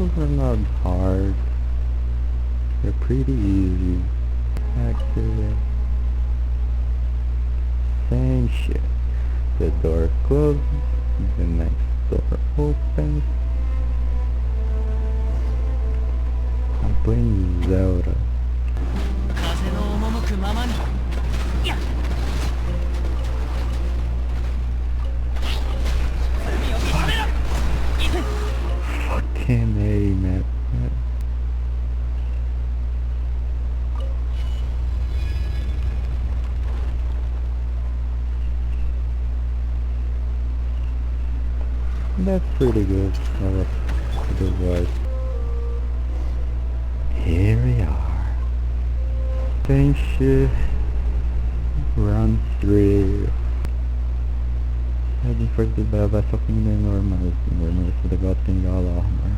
puzzles are not hard. They're pretty easy. Activate. Same shit. The door closes, the next door opens. I'm playing Zelda. Fucking A, man. That's pretty good. That was a good voice. Here we are. Same shit. Round 3. Heading for the vessel kingdom normals. Normals for the god king all armor.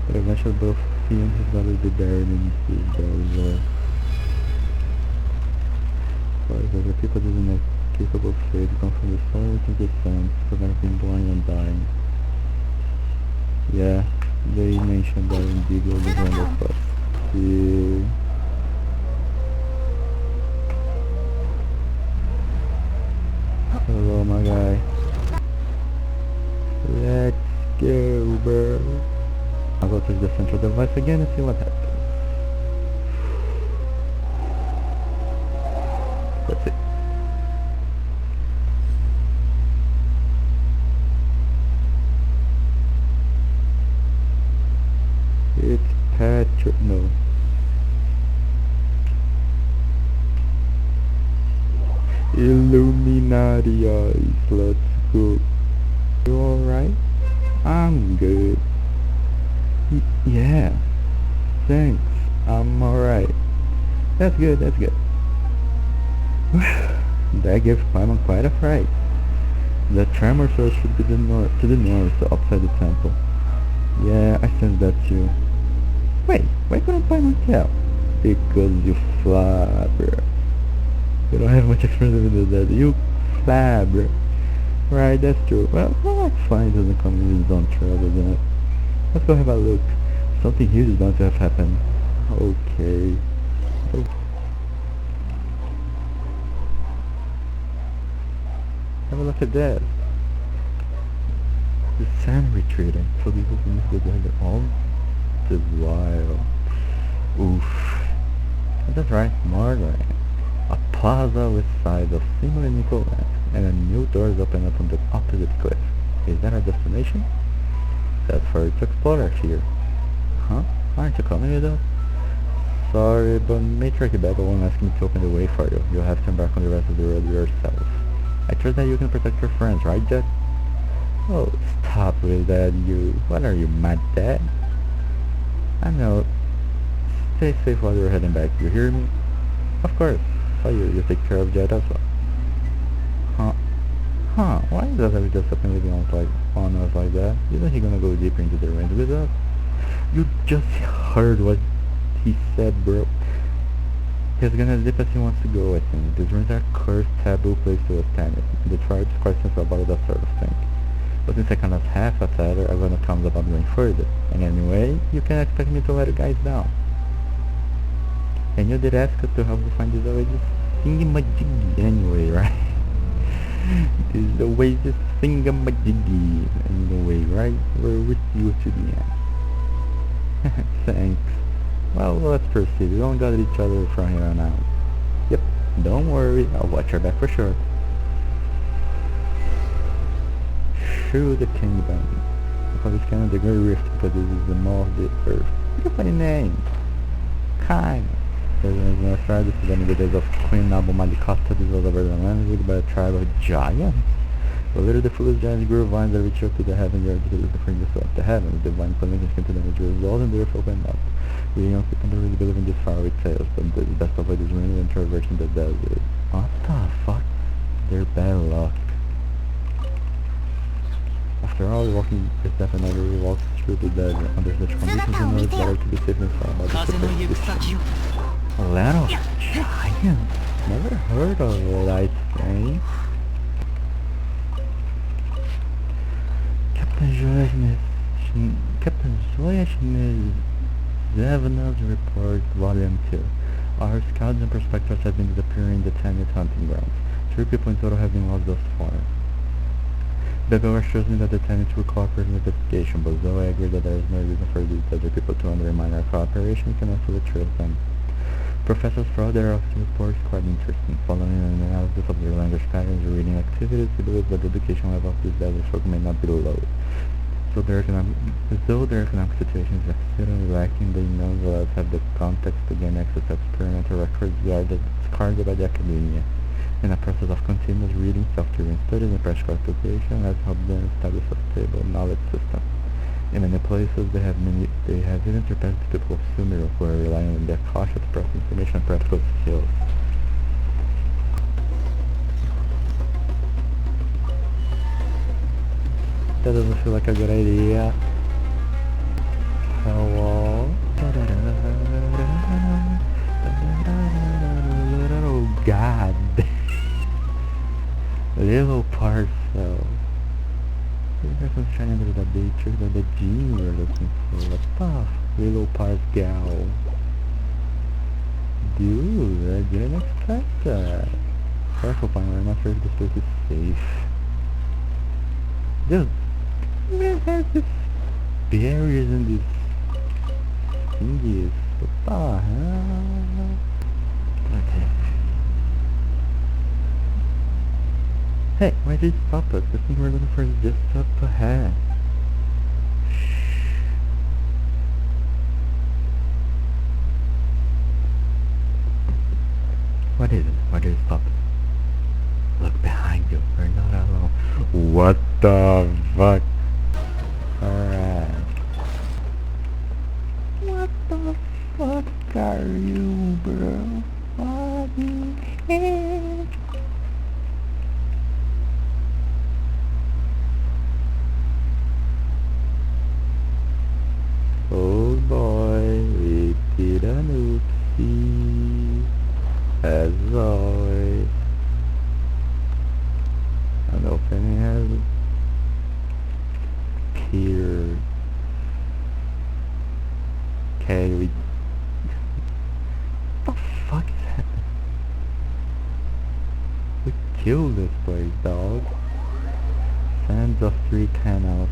But eventually both he and his daughter be buried in his bells. The people didn't make capable of fate come from the soul to the sun, preventing born and dying. Yeah, they mentioned that in Beagle the Wonder Plus. Yeah. Hello my guy. Let's go, bro. I'll go to the central device again and see what happens. That's it. It's Patrick, no. Illuminati eyes, let's go. You alright? I'm good. Yeah, thanks, I'm alright. That's good, that's good. That gives Paimon quite a fright. The tremor source should be to the north, outside the temple. Yeah, I sense that too. Wait, why couldn't Paimon tell? Because you flabber. You don't have much experience with that. You flabber. Right, that's true. Well, that's fine, it doesn't come in his own trouble, doesn't it? Let's go have a look. Something huge is bound to have happened. Okay. Oh. Have a look at that. The sand retreating, so people can use the dagger all the while. Oof. That's right, Margaret. A plaza with sides of similar nickel lamps, and a new doors open up on the opposite cliff. Is that our destination? That's for to explore here. Huh? Aren't you coming with us? Sorry, but Matriarch Babel won't ask me to open the way for you. You'll have to embark on the rest of the road yourself. I trust that you can protect your friends, right, Jack? Oh, stop with that, you. What are you, mad dad? I know. Stay safe while you're heading back, you hear me? Of course. So you take care of Jet as well. Huh, why does he just up and leaving on us like that? Isn't he gonna go deeper into the range with us? You just heard what he said, bro. He's gonna dip as he wants to go, I think. These rings are cursed, taboo place to us, Tanit. The tribe's quite sensitive about that sort of thing. But since I kind of half a feather, I'm gonna come about going further. And anyway, you can expect me to let you guys down. And you did ask us to help you find this outrageous thingamajiggy anyway, right? This outrageous thingamajiggy anyway, right? We're with you to the end. Thanks. Well, let's proceed. We don't got each other from here on out. Yep, don't worry, I'll watch your back for sure. Through the kingdom. Because it's kind of the great rift because this is the maw of the earth. What a funny name. Kind. President of Australia, this is one of the days of Queen Nabu Malikasta, this was over the land ruled by a tribe of giants. But later the foolish giants grew vines that reached up to the heaven, the earth because the fingers up the heavens. The divine planets came to them as a result, and the earth opened up. We young people don't really believe in these faraway tales, but the best of it is running and traversing the desert. What the fuck? They're bad luck. After all, walking is definitely we walk through the desert under such conditions in order better to be safe and sound by the superstition. A little giant? Never heard of it, I think. Captain Zoya Zevna's report, Volume 2. Our scouts and prospectors have been disappearing in the Tanit hunting grounds. 3 people in total have been lost thus far. Bebel assures me that the Tanits will cooperate in the investigation, but Zoe agrees that there is no reason for these other people to undermine our cooperation and can also trace them. Professor Sprout, their office report is quite interesting. Following an analysis of their language patterns and reading activities, he believes that the education level of these desert folk may not be low. Though their economic situation is exceedingly lacking, they nonetheless have the context to gain access to experimental records discarded by the academia. In a process of continuous reading, self-driven studies, and practical application has helped them establish a stable knowledge system. In many places, they have even surpassed the people of Sumeru, who are relying on their caution to process information and practical skills. That doesn't feel like a good idea. Hello? Oh God. Little parcel. There's shining under the matrix of the gene we're looking for. What the little parcel? Dude, I didn't expect that. Careful, fine, I'm not sure if this place is safe. Dude, where has this barriers and these thingies? What the hell? Okay. Hey, why did you stop us? The thing we're looking for is just up ahead. Shh. What is it? Why did you stop us? Look behind you. We're not alone. What the fuck? Alright. What the fuck are you, bro? What the heck? Oh boy, we did an oopsie. As always. An opening has appeared. Okay, what the fuck is happening? We killed this place, dog. Sands of 3 canals.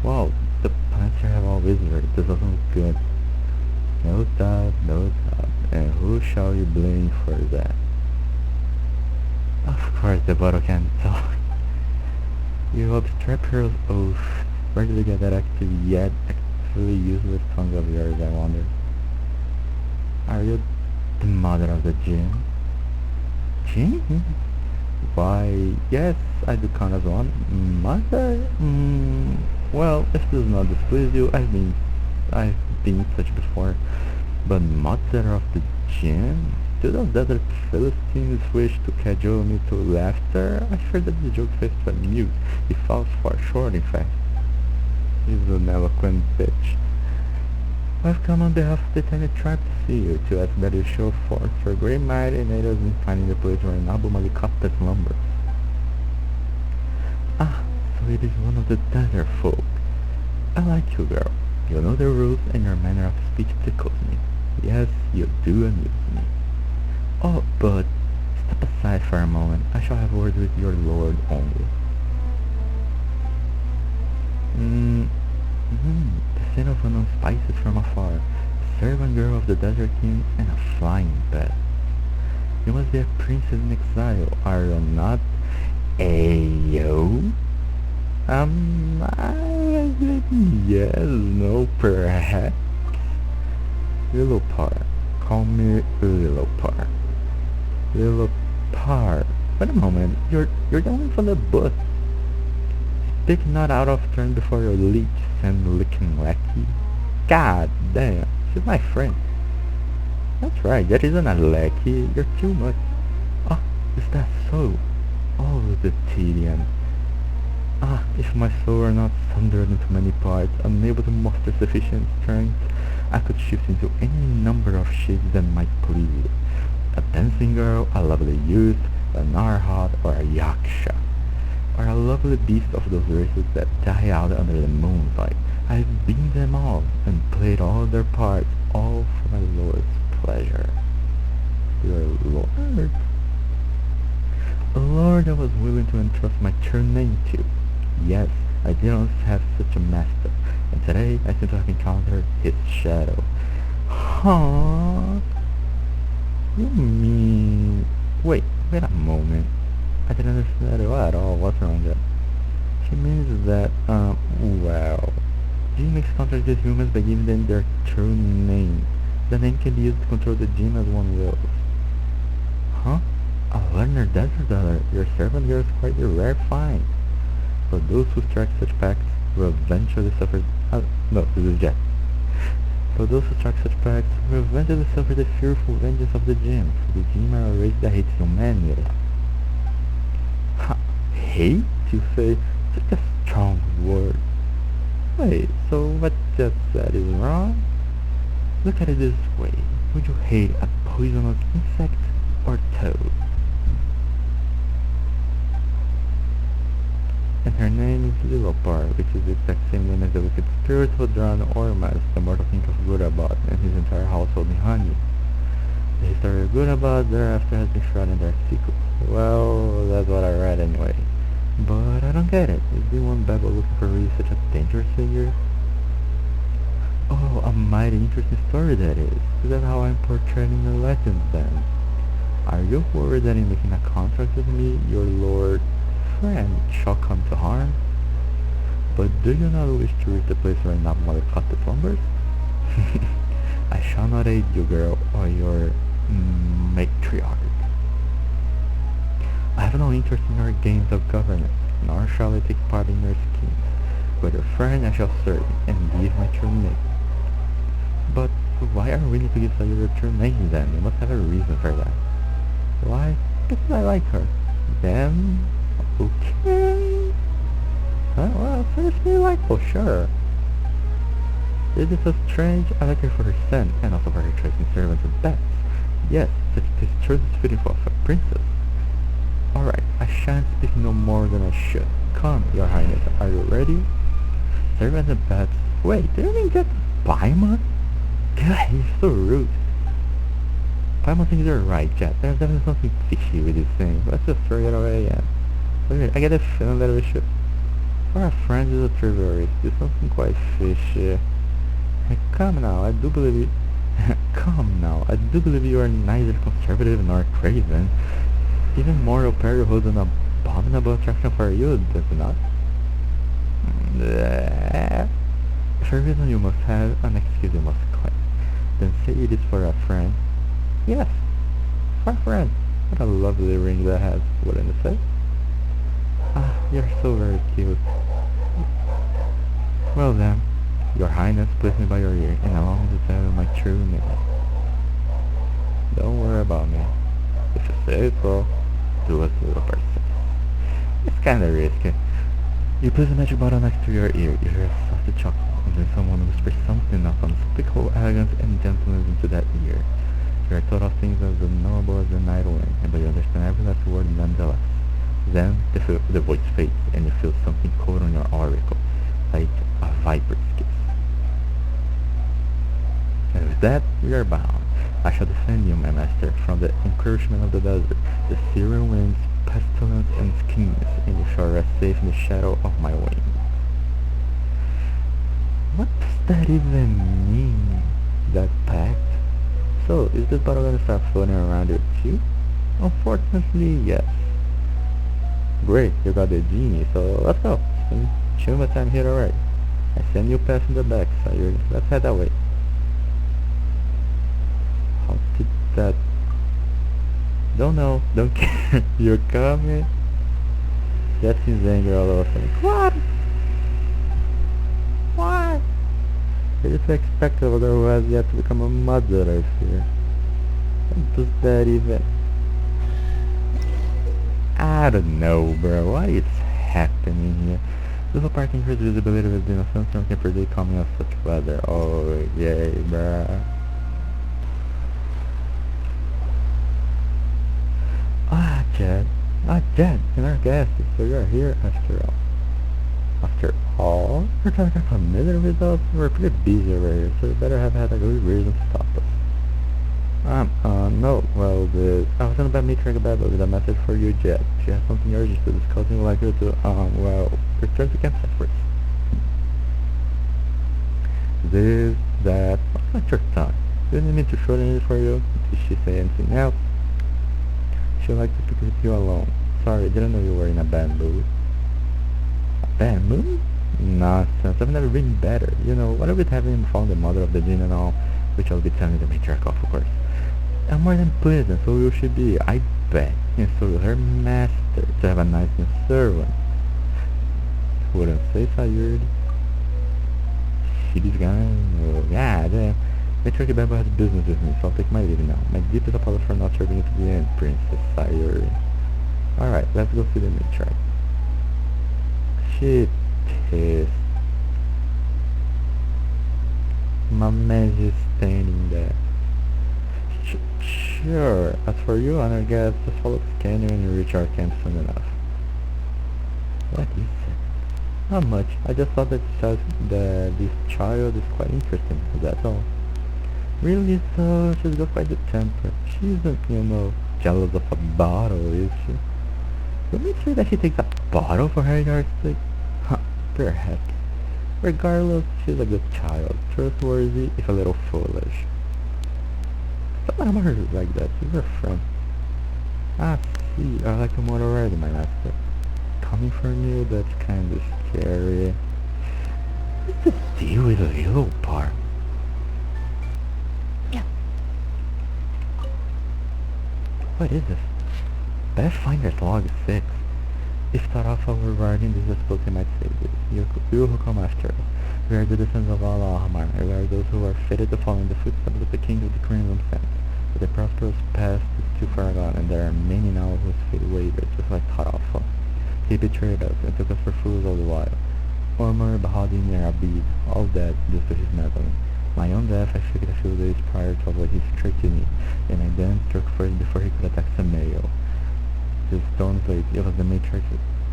Wow, the plants here have all withered. This doesn't look good. No doubt, no doubt. And who shall you blame for that? Of course the bottle can't talk. You obstreperous oaf. Where did you get that actually useless tongue of yours, I wonder? Are you the mother of the gin? Gin? Why, yes, I do count as one. Mother? Well, if this does not displease you, I've been such before. But mother of the gin? Do those desert Philistines wish to cajole me to laughter? I fear that the joke faces to amuse. He falls far short, in fact. He's an eloquent bitch. I've come on behalf of the Tanit tribe to see you, to ask that you show forth your great might and aid us in finding the place where Nabu Malikapta slumbers. Ah, so it is one of the desert folk. I like you, girl. You know the rules, and your manner of speech tickles me. Yes, you do amuse me. Oh, but step aside for a moment. I shall have words with your lord only. The scent of unknown spices from afar, the servant girl of the desert king, and a flying pet. You must be a princess in exile, are you not? Ayo? Yes, no, perhaps. Little Par. Call me Little Par. Little Par. Wait a moment, you're the one from the book. Speak not out of turn before your leech and licking lackey. God damn, she's my friend. That's right, that isn't a lackey, you're too much. Ah, is that so? Oh, the tedium. Ah, if my soul were not sundered into many parts, unable to muster sufficient strength, I could shift into any number of shapes that might please. A dancing girl, a lovely youth, an arhat, or a yaksha. are a lovely beast of those races that die out under the moonlight. I've been them all, and played all their parts, all for my lord's pleasure. Your lord? A lord I was willing to entrust my true name to. Yes, I didn't have such a master, and today I seem to have encountered his shadow. Huh? You mean... Wait a moment. I didn't understand that at all. What's wrong there? She means that, well... Jinn makes contracts with humans by giving them their true name. The name can be used to control the Jinn as one wills. Huh? A learner desert dweller. Your servant girl is quite a rare find. For those who strike such pacts will eventually suffer... no, this is Jet. For those who strike such pacts will eventually suffer the fearful vengeance of the Jinn. For the Jinn are a race that hates humanity. Hate? You say? Such a strong word. Wait, so what Jet said is wrong? Look at it this way. Would you hate a poisonous insect or toad? And her name is Lilopar, which is the exact same name as the wicked spirit who drowned Ormas, the mortal king of Gurabad, and his entire household in honey. The history of Gurabad thereafter has been shrouded in dark secrets. Well, that's what I read anyway. But I don't get it. Is the one Babel looking for really such a dangerous figure? Oh, a mighty interesting story that is. Is that how I'm portrayed in your legends then? Are you worried that in making a contract with me, your lord friend shall come to harm? But do you not wish to reach the place where not mother cut the slumbers? I shall not aid you, girl, or your matriarch. I have no interest in your games of governance, nor shall I take part in your schemes. With your friend I shall serve, and give my true name. But why are we need to give Sayuri your true name then? You must have a reason for that. Why? Because I like her. Then... okay. Well, seriously likable, sure. Is it so strange? I like her for her sin, and also for her choice in servants and pets. Yes, such a choice is fitting for a princess. Alright, I shan't speak no more than I should. Come, your highness, are you ready? Servants and pets. Wait, do you mean that Paimon? God, he's so rude. Paimon thinks you're right, Jet. There's definitely something fishy with this thing. Let's just throw it away, yeah. Wait, I get a feeling that we should. For our friends is a trivial risk. There's something quite fishy. Hey, come now, I do believe you... come now, I do believe you are neither conservative nor craven. Even moral peril holds an abominable attraction for you, does it not? For a reason you must have, an excuse you must claim. Then say it is for a friend. Yes, for a friend. What a lovely ring that has, wouldn't you say? Ah, you're so very cute. Well then, your highness, place me by your ear, and allow me to tell you my true name. Don't worry about me. If you say so, do as little person. It's kinda risky. You place a magic bottle next to your ear, you hear a soft chuckle, and then someone whispers something of unspeakable elegance and gentleness into that ear. You are told of things as unknowable as the night wind, but you understand every last word nonetheless. Then the voice fades, and you feel something cold on your auricle, like a viper's kiss. And with that, we are bound. I shall defend you, my master, from the encroachment of the desert, the Syrian winds, pestilence, and schemes, and you shall rest safe in the shadow of my wing. What does that even mean, that pact? So, is this bottle gonna start floating around here too? Unfortunately, yes. Great, you got the genie, so let's go. Show me what time here already. I send you past in the back, Sayuri. Let's head that way. How did that... Don't know, don't care. You're coming? That's his anger all over a sudden. What? Why? I just expect of a girl who has yet to become a mother, I fear. What does that even... I don't know, bro. What is happening here? Little park increased visibility with the sunstone can predict coming of such weather. Oh, yay, bro. Ah, Chad. Jet, and our guest, so you're here after all. After all, you're trying to get familiar with us? We're pretty busy over here, so you better have had a good reason to stop us. No, well, I was gonna meet Rebecca with a message for you, Jet. She has something urgent to discuss and would like you to, return to campsite first. What's not your time? Didn't mean to shorten it for you. Did she say anything else? She'd like to speak with you alone. Sorry, didn't know you were in a bad mood. A bad mood? Nonsense, I've never been better. You know, what with having found the mother of the Jinn and all, which I'll be telling the matriarch of course. I'm more than pleased, and so you should be, I bet. And so will her master, to have a nice new servant. Wouldn't say Sayuri. She's gone. Yeah, damn. Matriarch Bebo has business with me, so I'll take my leave now. My deepest apologies for not serving you to the end, Princess Sayuri. Alright, let's go see the matriarch. She pissed. My man is standing there. Sure. As for you and our guests, just follow the scanner and reach our camp soon enough. What is it? Not much. I just thought that this child is quite interesting. That's all. Really, so she's got quite the temper. She isn't, jealous of a bottle, is she? You mean to say that she takes a bottle for her yardstick? Huh, perhaps. Regardless, she's a good child. Trustworthy, if a little foolish. Some of her is like that. She's her friend. Ah, see. I like him already, my master. Coming from you, that's kind of scary. What's the deal with a little bar? Yeah. What is this? Pathfinder's log 6. If Tarafa were writing this dispute, he might say this. You who come after us. We are the descendants of Allah Ahmar, and we are those who are fitted to follow in the footsteps of the king of the Crimson Sands. But the prosperous past is too far gone, and there are many now whose fate wavered, just like Tarafa. He betrayed us, and took us for fools all the while. Omar, Bahadin, and Abid, all dead due to his meddling. My own death I faked a few days prior to avoid his treachery, and I then struck first before he could attack Samayo. His stones laid, it was the matrix.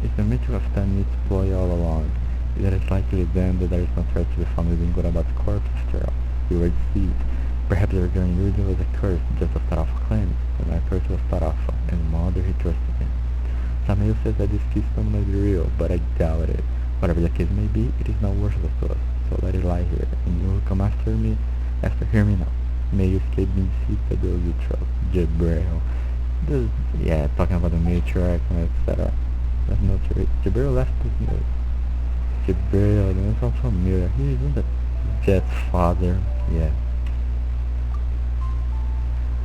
It's the matrix of Tanit's ploy all along. It is likely then that there is no threat to be found within Gorabat's corpse after all. We were deceived. Perhaps the returning region was a curse, just as Tarafa claims, and our curse was Tarafa, and mother he trusted in. Samael says that this keystone may be real, but I doubt it. Whatever the case may be, it is not worthless to us, so let it lie here, and you who come after me, hear me now. May you escape being deceived by those you trust. Jabril. Talking about the matriarch and etc. That's no true. Jabril left this note. Jabril, that sounds familiar. He isn't that Jet's father. Yeah.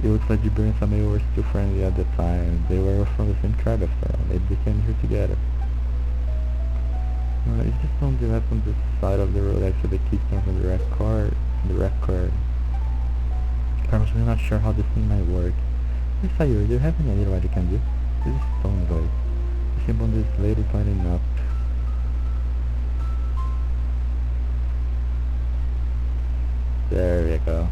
It looks like Jabril and Samael were still friendly at the time. They were from the same tribe after all. They came here together. It's just on the left on this side of the road, actually the keystone from the record. I'm really not sure how this thing might work. Hey Sayuri, do you have any idea what it can do? This is stone void. The symbol on this blade is lighting up. There we go.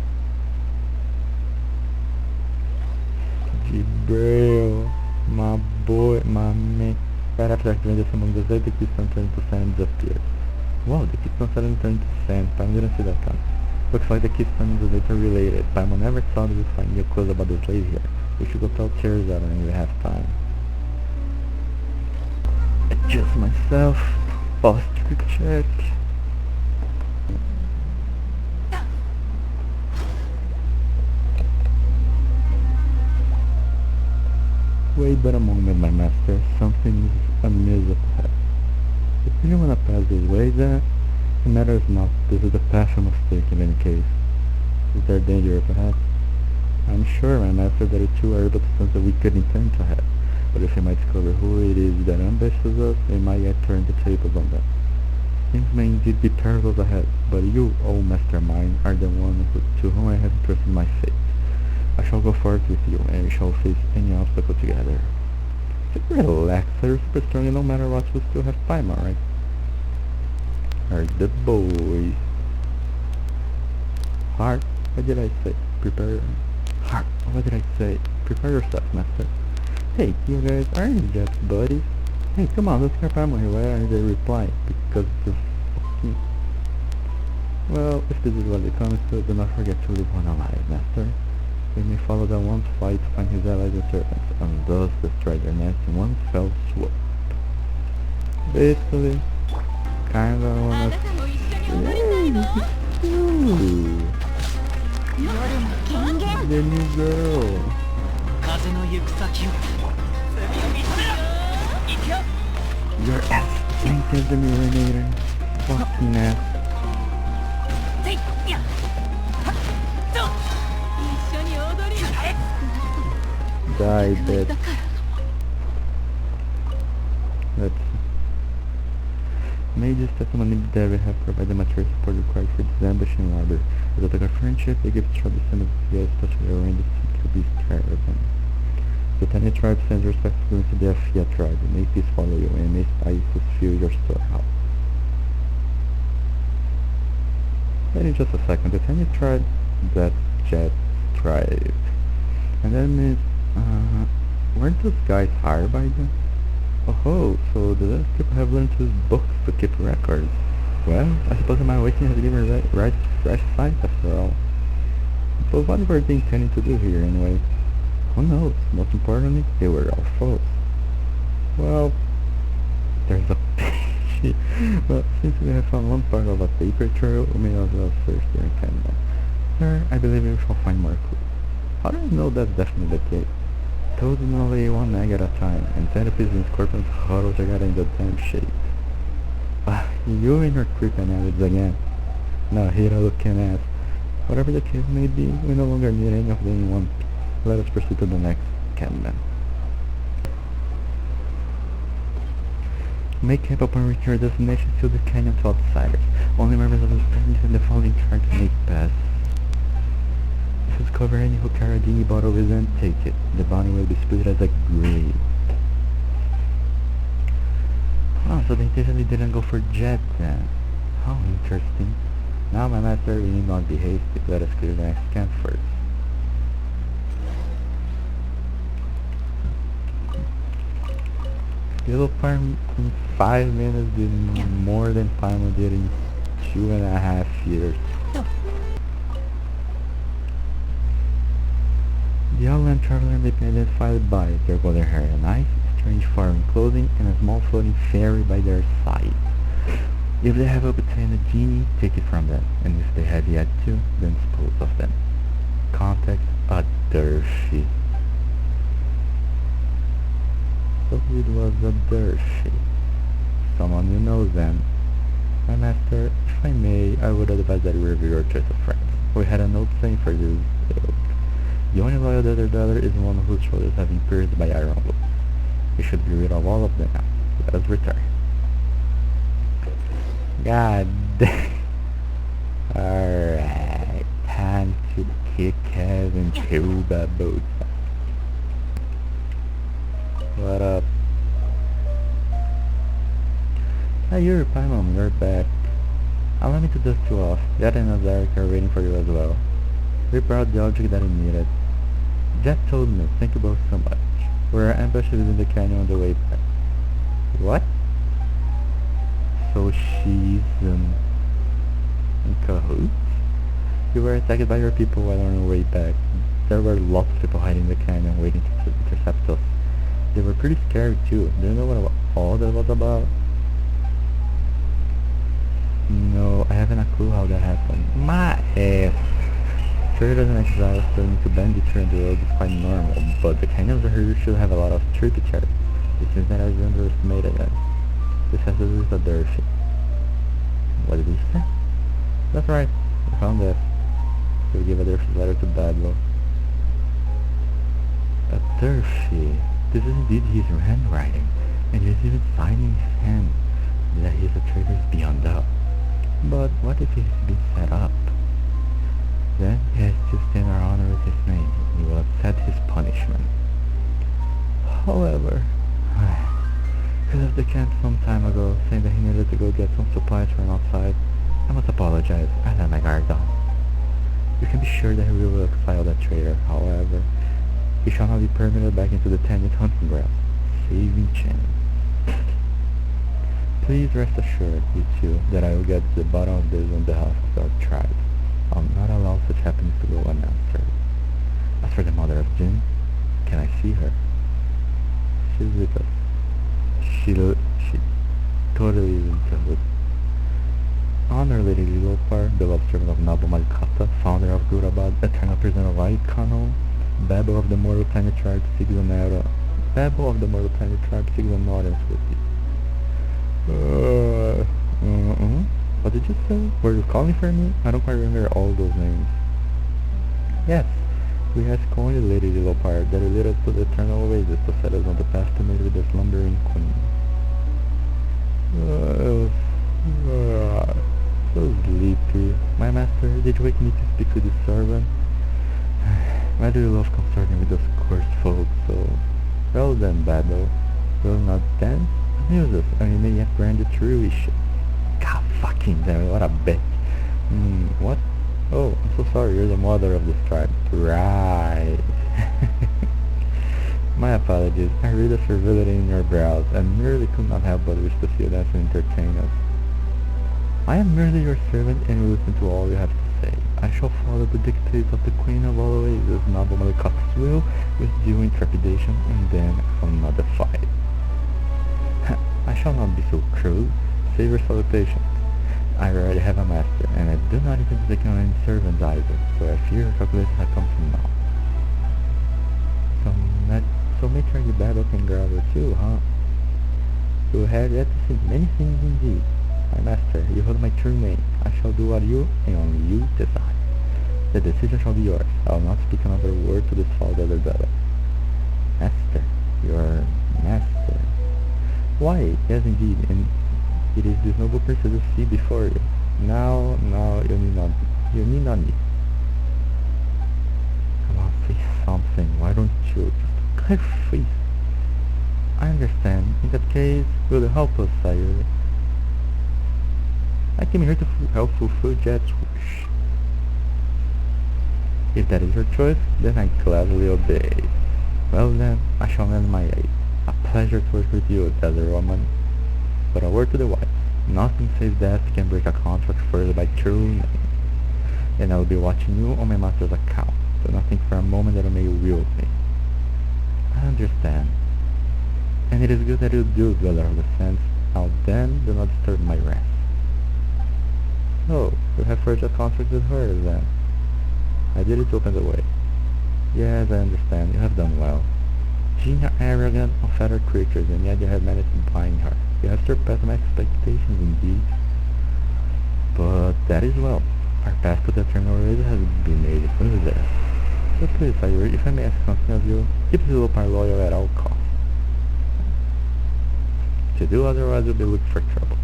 Jabril, my boy, my man. Right after activating the symbol on the blade, the keystone turns to sand and disappears. Wow, the keystone suddenly turned to sand. Paimon didn't see that coming. Looks like the keystone is later related. Paimon never thought we would find new clues about the slave here. We should go tell Cherzad when we have time. Adjust myself. Posture check. Wait but a moment, my master. Something is amiss up ahead. If you want to pass this way, then it matters not. This is the path I must take in any case. Is there danger up ahead? I'm sure, my master, that it's too early to sense that we could intend to have. But if we might discover who it is that ambushes us, we might yet turn the tables on them. Things may indeed be perils ahead, but you, O mastermind, are the one to whom I have entrusted my fate. I shall go forth with you, and we shall face any obstacle together. Just relax, you're super strong, and no matter what, you still have Paimon, right? Are the boys. Heart, what did I say? Prepare. Heart, what did I say? Prepare yourself, master. Hey, you guys aren't just buddies. Hey, come on, let's get family. Why aren't they replying? Because they're fucking... Well, if this is what they promised to, do not forget to leave one alive, master. We may follow them one flight to find his allies and servants, and thus destroy their nest in one fell swoop. Basically, kinda wanna... Ooh, the new girl. Your ass tainted the urinator. Fucking ass. Die, bitch. Let's see. May this testimony David have provided material support required for this ambush in Arbor. As a token of friendship, they give trouble descendants of the especially around the to be caravan. The Tanit tribe sends respect to the Afia tribe, and may peace follow you, and may spices fill your storehouse. Wait in just a second, the Tanit tribe, that's Jet tribe. And that means, weren't those guys hired by them? Oh, so the people have learned to use books to keep records. Well, I suppose my awakening has given right fresh sight after all. But what were they intending to do here anyway? Who knows? Most importantly, they were all foes. Well, there's a shit. Well, since we have found one part of a paper trail, we may as well search there in Canada. There, I believe we shall find more clues. How do you know that's definitely the case? Toads in only one egg at a time, and centipedes and scorpions huddle together in the damn shape. You and your creep analysis again. Now here looking ass. Whatever the case may be, we no longer need any of them in one piece. Let us proceed to the next cabin. Make camp upon reaching your destination to the canyon to outsiders. Only members of the family and the following charge make pass. If you discover any who carry a genie bottle with them, take it. The bounty will be split as a grade. Oh, so they intentionally didn't go for Jet then. How interesting. Now my master, we need not be hasty. Let us clear the next camp first. Little farm in 5 minutes did more than Paimon did in 2.5 years. The outland traveler may be identified by their golden hair and eyes, strange foreign clothing, and a small floating fairy by their side. If they have obtained a genie, take it from them, and if they have yet to, then dispose of them. Contact a Dirge. So it was a Dirge. Someone you know then. My master, if I may, I would advise that you review your choice of friends. We had a note saying for you. The only loyal daughter is one whose shoulders have been pierced by iron bullets. We should be rid of all of them now. Let us return. God damn. Alright, time to kick ass and kill baboons. What up? Hey, you're Paimon, you're back. Allow me to dust you off. Jet and Azaric are waiting for you as well. We brought the object that you needed. Jet told me, thank you both so much. We're ambushed within the canyon on the way back. What? So she's, in cahoots? You were attacked by your people while on your way back. There were lots of people hiding in the canyon waiting to intercept us. They were pretty scary too. Do you know what all that was about? No, I haven't a clue how that happened. My ass! Traders and exiles turning to banditry on the road is quite normal, but the canyons here should have a lot of tributaries. It seems that I've underestimated them. This has to do with a Dirge. What did he say? That's right, we found this. He'll give a Dirge letter to Badlow. A Dirge? This is indeed his handwriting, and he is even signing his hand. That he is a traitor is beyond doubt. But what if he's been set up? Then he has to stand our honor with his name, and he will accept his punishment. However, he left the camp some time ago, saying that he needed to go get some supplies from outside. I must apologize, I let my guard down. You can be sure that we will exile that traitor. However, He shall not be permitted back into the Tanit hunting ground. Saving chance. Please rest assured, you two, that I will get to the bottom of this on behalf of our tribe. I'll not allow such happenings to go unanswered. As for the mother of Jin, can I see her? She's with us. She totally is in trouble. Honor Lady Lilopar, beloved servant of Nabu Malikata, founder of Gurabad, eternal prisoner of Aikano, Babel of the mortal tiny tribe seeks an audience with you. What did you say? Were you calling for me? I don't quite remember all those names. Yes, we ask only Lady Lilopar that will lead us to the eternal oasis to set us on the path to meet with the slumbering queen. So sleepy. My master, did you wake me to speak to this servant? Why do you love consorting with those cursed folk so? Well then, Babel. Will not dance? Amuse us, and you may yet grant it true wish. God fucking damn it, what a bitch. What? Oh, I'm so sorry, you're the mother of this tribe. Right. My apologies, I read the servility in your brows, and merely could not help but wish to see you dance and entertain us. I am merely your servant and will listen to all you have to say. I shall follow the dictates of the Queen of all oases, Nabu Malikata's will, with due intrepidation, and then another fight. I shall not be so cruel. Save your salutations. I already have a master, and I do not intend to take on any servants either, so I fear your calculations have come from now. So Matron Babel can grovel too, huh? You have yet to see many things indeed. My master, you hold my true name. I shall do what you, and only you, decide. The decision shall be yours. I will not speak another word to this foul Bella. Master, your master. Why, yes indeed, and it is this noble princess you see before you. Now, you need not me. Come on, say something, why don't you? Just look at her face. I understand. In that case, will you help us, Sayuri? I came here to help fulfill Jet's wish. If that is your choice, then I gladly obey. Well then, I shall lend my aid. A pleasure to work with you, desert woman. But a word to the wise. Nothing save death can break a contract further by true name. And I will be watching you on my master's account. Do not think for a moment that you may wield me. I understand. And it is good that you do, dweller of the sands. Now then, do not disturb my rest. Oh, you have forged a contract with her, then. I did it to open the way. Yes, I understand. You have done well. Jinn are arrogant, unfettered creatures, and yet you have managed to bind her. You have surpassed my expectations, indeed. But that is well. Our path to the eternal race has been made smoother. So please, Sayuri, if I may ask something of you, keep the Lilopar loyal at all costs. To do otherwise, you'll be looking for trouble.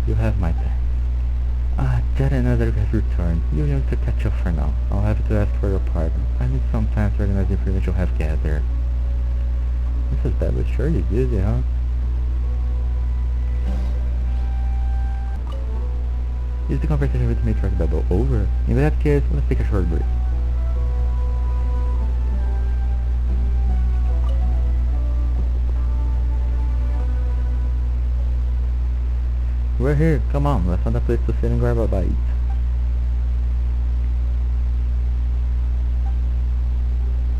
You have my thanks. Jet and others have returned. You're young to catch up for now. I'll have to ask for your pardon. I need some time to organize the information you have gathered. Mrs. Babbitt, sure you're busy, huh? Is the conversation with Matriarch Babel over? In that case, let's take a short break. We're here, come on, let's find a place to sit and grab a bite.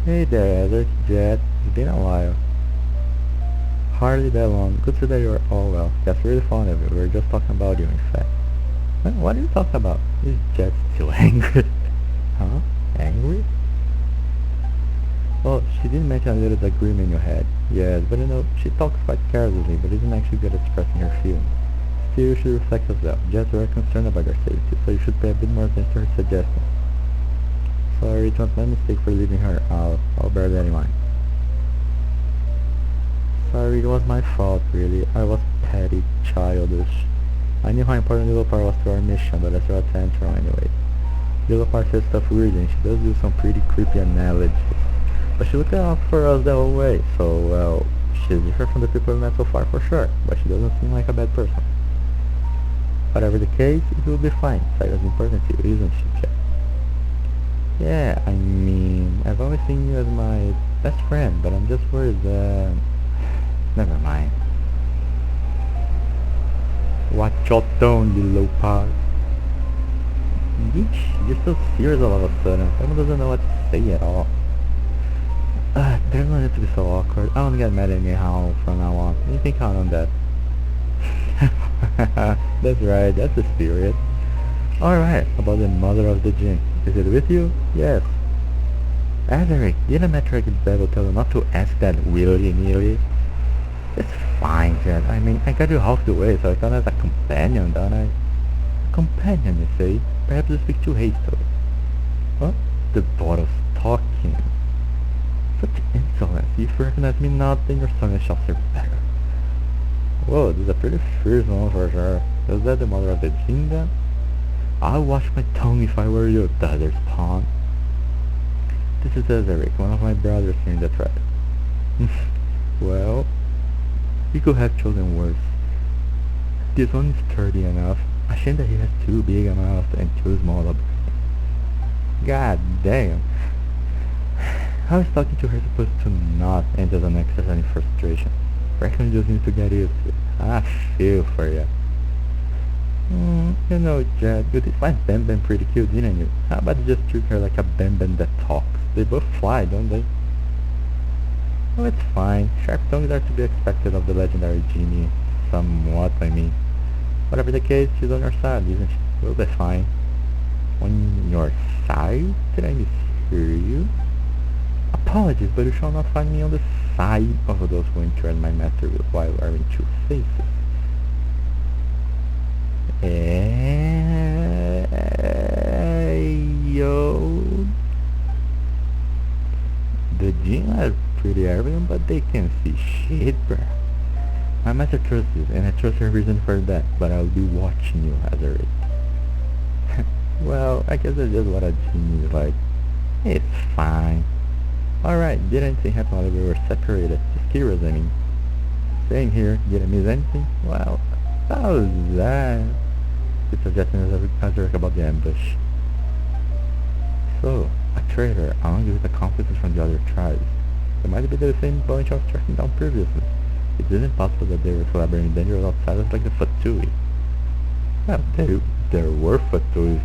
Hey there, Ezra, Jet, it's been a while. Hardly that long, good to see that you're all well. That's really fond of you, we were just talking about you in fact. What are you talking about? Is Jet still angry? Huh? Angry? Well, she did mention a little disagreement you had. Yes, but you know, she talks quite carelessly, but isn't actually good at expressing her feelings. Still, you should reflect as well. Jets are concerned about your safety, so you should pay a bit more attention to her suggestions. Sorry, it was my mistake for leaving her. I'll bear that in mind. Sorry, it was my fault, really. I was petty, childish. I knew how important Lilopar was to our mission, but I threw a tantrum anyway. Lilopar says stuff weird, and she does do some pretty creepy analogies. But she looked out for us the whole way, so, well, she's different from the people we met so far for sure, but she doesn't seem like a bad person. Whatever the case, it will be fine. Sayuri's important to you, isn't she, Jack? Yeah, I mean, I've always seen you as my best friend, but I'm just worried that... Never mind. Watch your tone, you low part. Yeesh, you're so serious all of a sudden. Someone doesn't know what to say at all. There's no need to be so awkward. I won't get mad anyhow from now on. You can count on that. That's right, that's the spirit. Alright, about the mother of the Jinn. Is it with you? Yes. Azaric, didn't Metric Babel tell you not to ask that willy-nilly? It's fine, Jet. I mean, I got you half the way, so I count as a companion, don't I? A companion, you say? Perhaps you speak too hastily. What? The bottle's talking. Such insolence. If you recognize me not, then your son shall serve better. Whoa, this is a pretty fierce one for sure. Is that the mother of the Jinn then? I'll wash my tongue if I were you, daughter's pawn. This is Azaric, one of my brothers here in the tribe. Well, you could have chosen worse. This one is sturdy enough. A shame that he has too big a mouth and too small a brain. God damn. How is talking to her supposed to not end as an exercise in frustration? Reckon you just need to get used to it. I feel for ya. You know, Jed, you did find Bam Bam pretty cute, didn't you? How about you just treat her like a Bam Bam that talks? They both fly, don't they? Oh, it's fine. Sharp tongues are to be expected of the legendary genie. Somewhat, I mean. Whatever the case, she's on your side, isn't she? We'll be fine. On your side? Did I mishear you? Apologies, but you shall not find me on the side of those who intrude my master while wearing two faces. Yo. The Jinn are pretty arrogant, but they can see shit, bruh. My master trusts you, and I trust her reason for that, but I'll be watching you, Hazard. Well, I guess that's just what a Jinn is like. It's fine. Alright, did anything happen while we were separated? Just curious, I mean. Same here, did I miss anything? Well, how's that? It's suggesting Hazard about the ambush. So, a traitor, along with accomplices from the other tribes. They might be the same bunch of tracking down previously. It isn't possible that they were collaborating dangerous outsiders like the Hattori. Well, there were Hattori.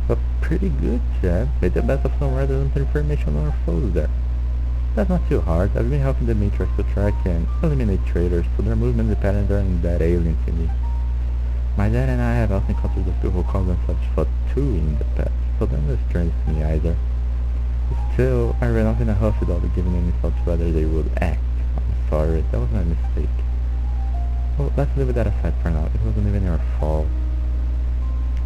But pretty good, Chad. Made the best of some rather than information on our foes there. That's not too hard. I've been helping the Matrix to track and eliminate traitors, so their movements and patterns aren't that alien to me. My dad and I have also encountered those people who call themselves Hattori in the past, so they're not strange to me either. Still, I ran off in a huff without giving any thought to whether they would act. I'm sorry, that was my mistake. Well, let's leave that aside for now. It wasn't even your fault.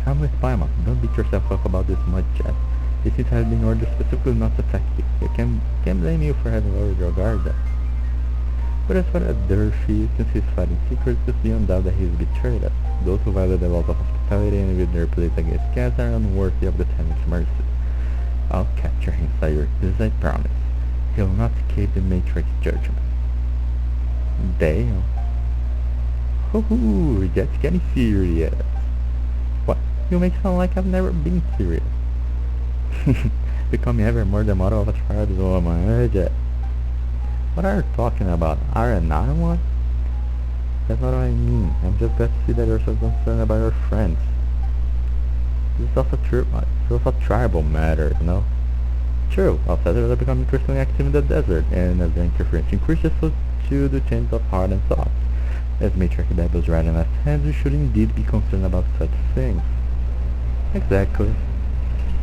I'm with Paimon. Don't beat yourself up about this much, Chad. It seems to have been ordered specifically not to attack you. You can't blame you for having lowered your guard then. But as for Durfee, since he's fighting secrets, it's beyond doubt that he's betrayed us. Those who violate the laws of hospitality and with their place against guests are unworthy of the Tanit's mercy. I'll capture him, Sayuri. This I promise. He'll not escape the Matrix judgment. Damn. Hoo-hoo, that's getting serious. What? You make it sound like I've never been serious. Becoming ever more the model of a tribe's woman, Jet. What are you talking about? Are you not one? That's not what I mean. I'm just glad to see that you're so concerned about your friends. This is also a tribal matter, you know? True, outsiders are becoming increasingly active in the desert, and as their interference increases, so too the change of heart and thoughts. As Matriarch Babel's right and left hands, we should indeed be concerned about such things. Exactly.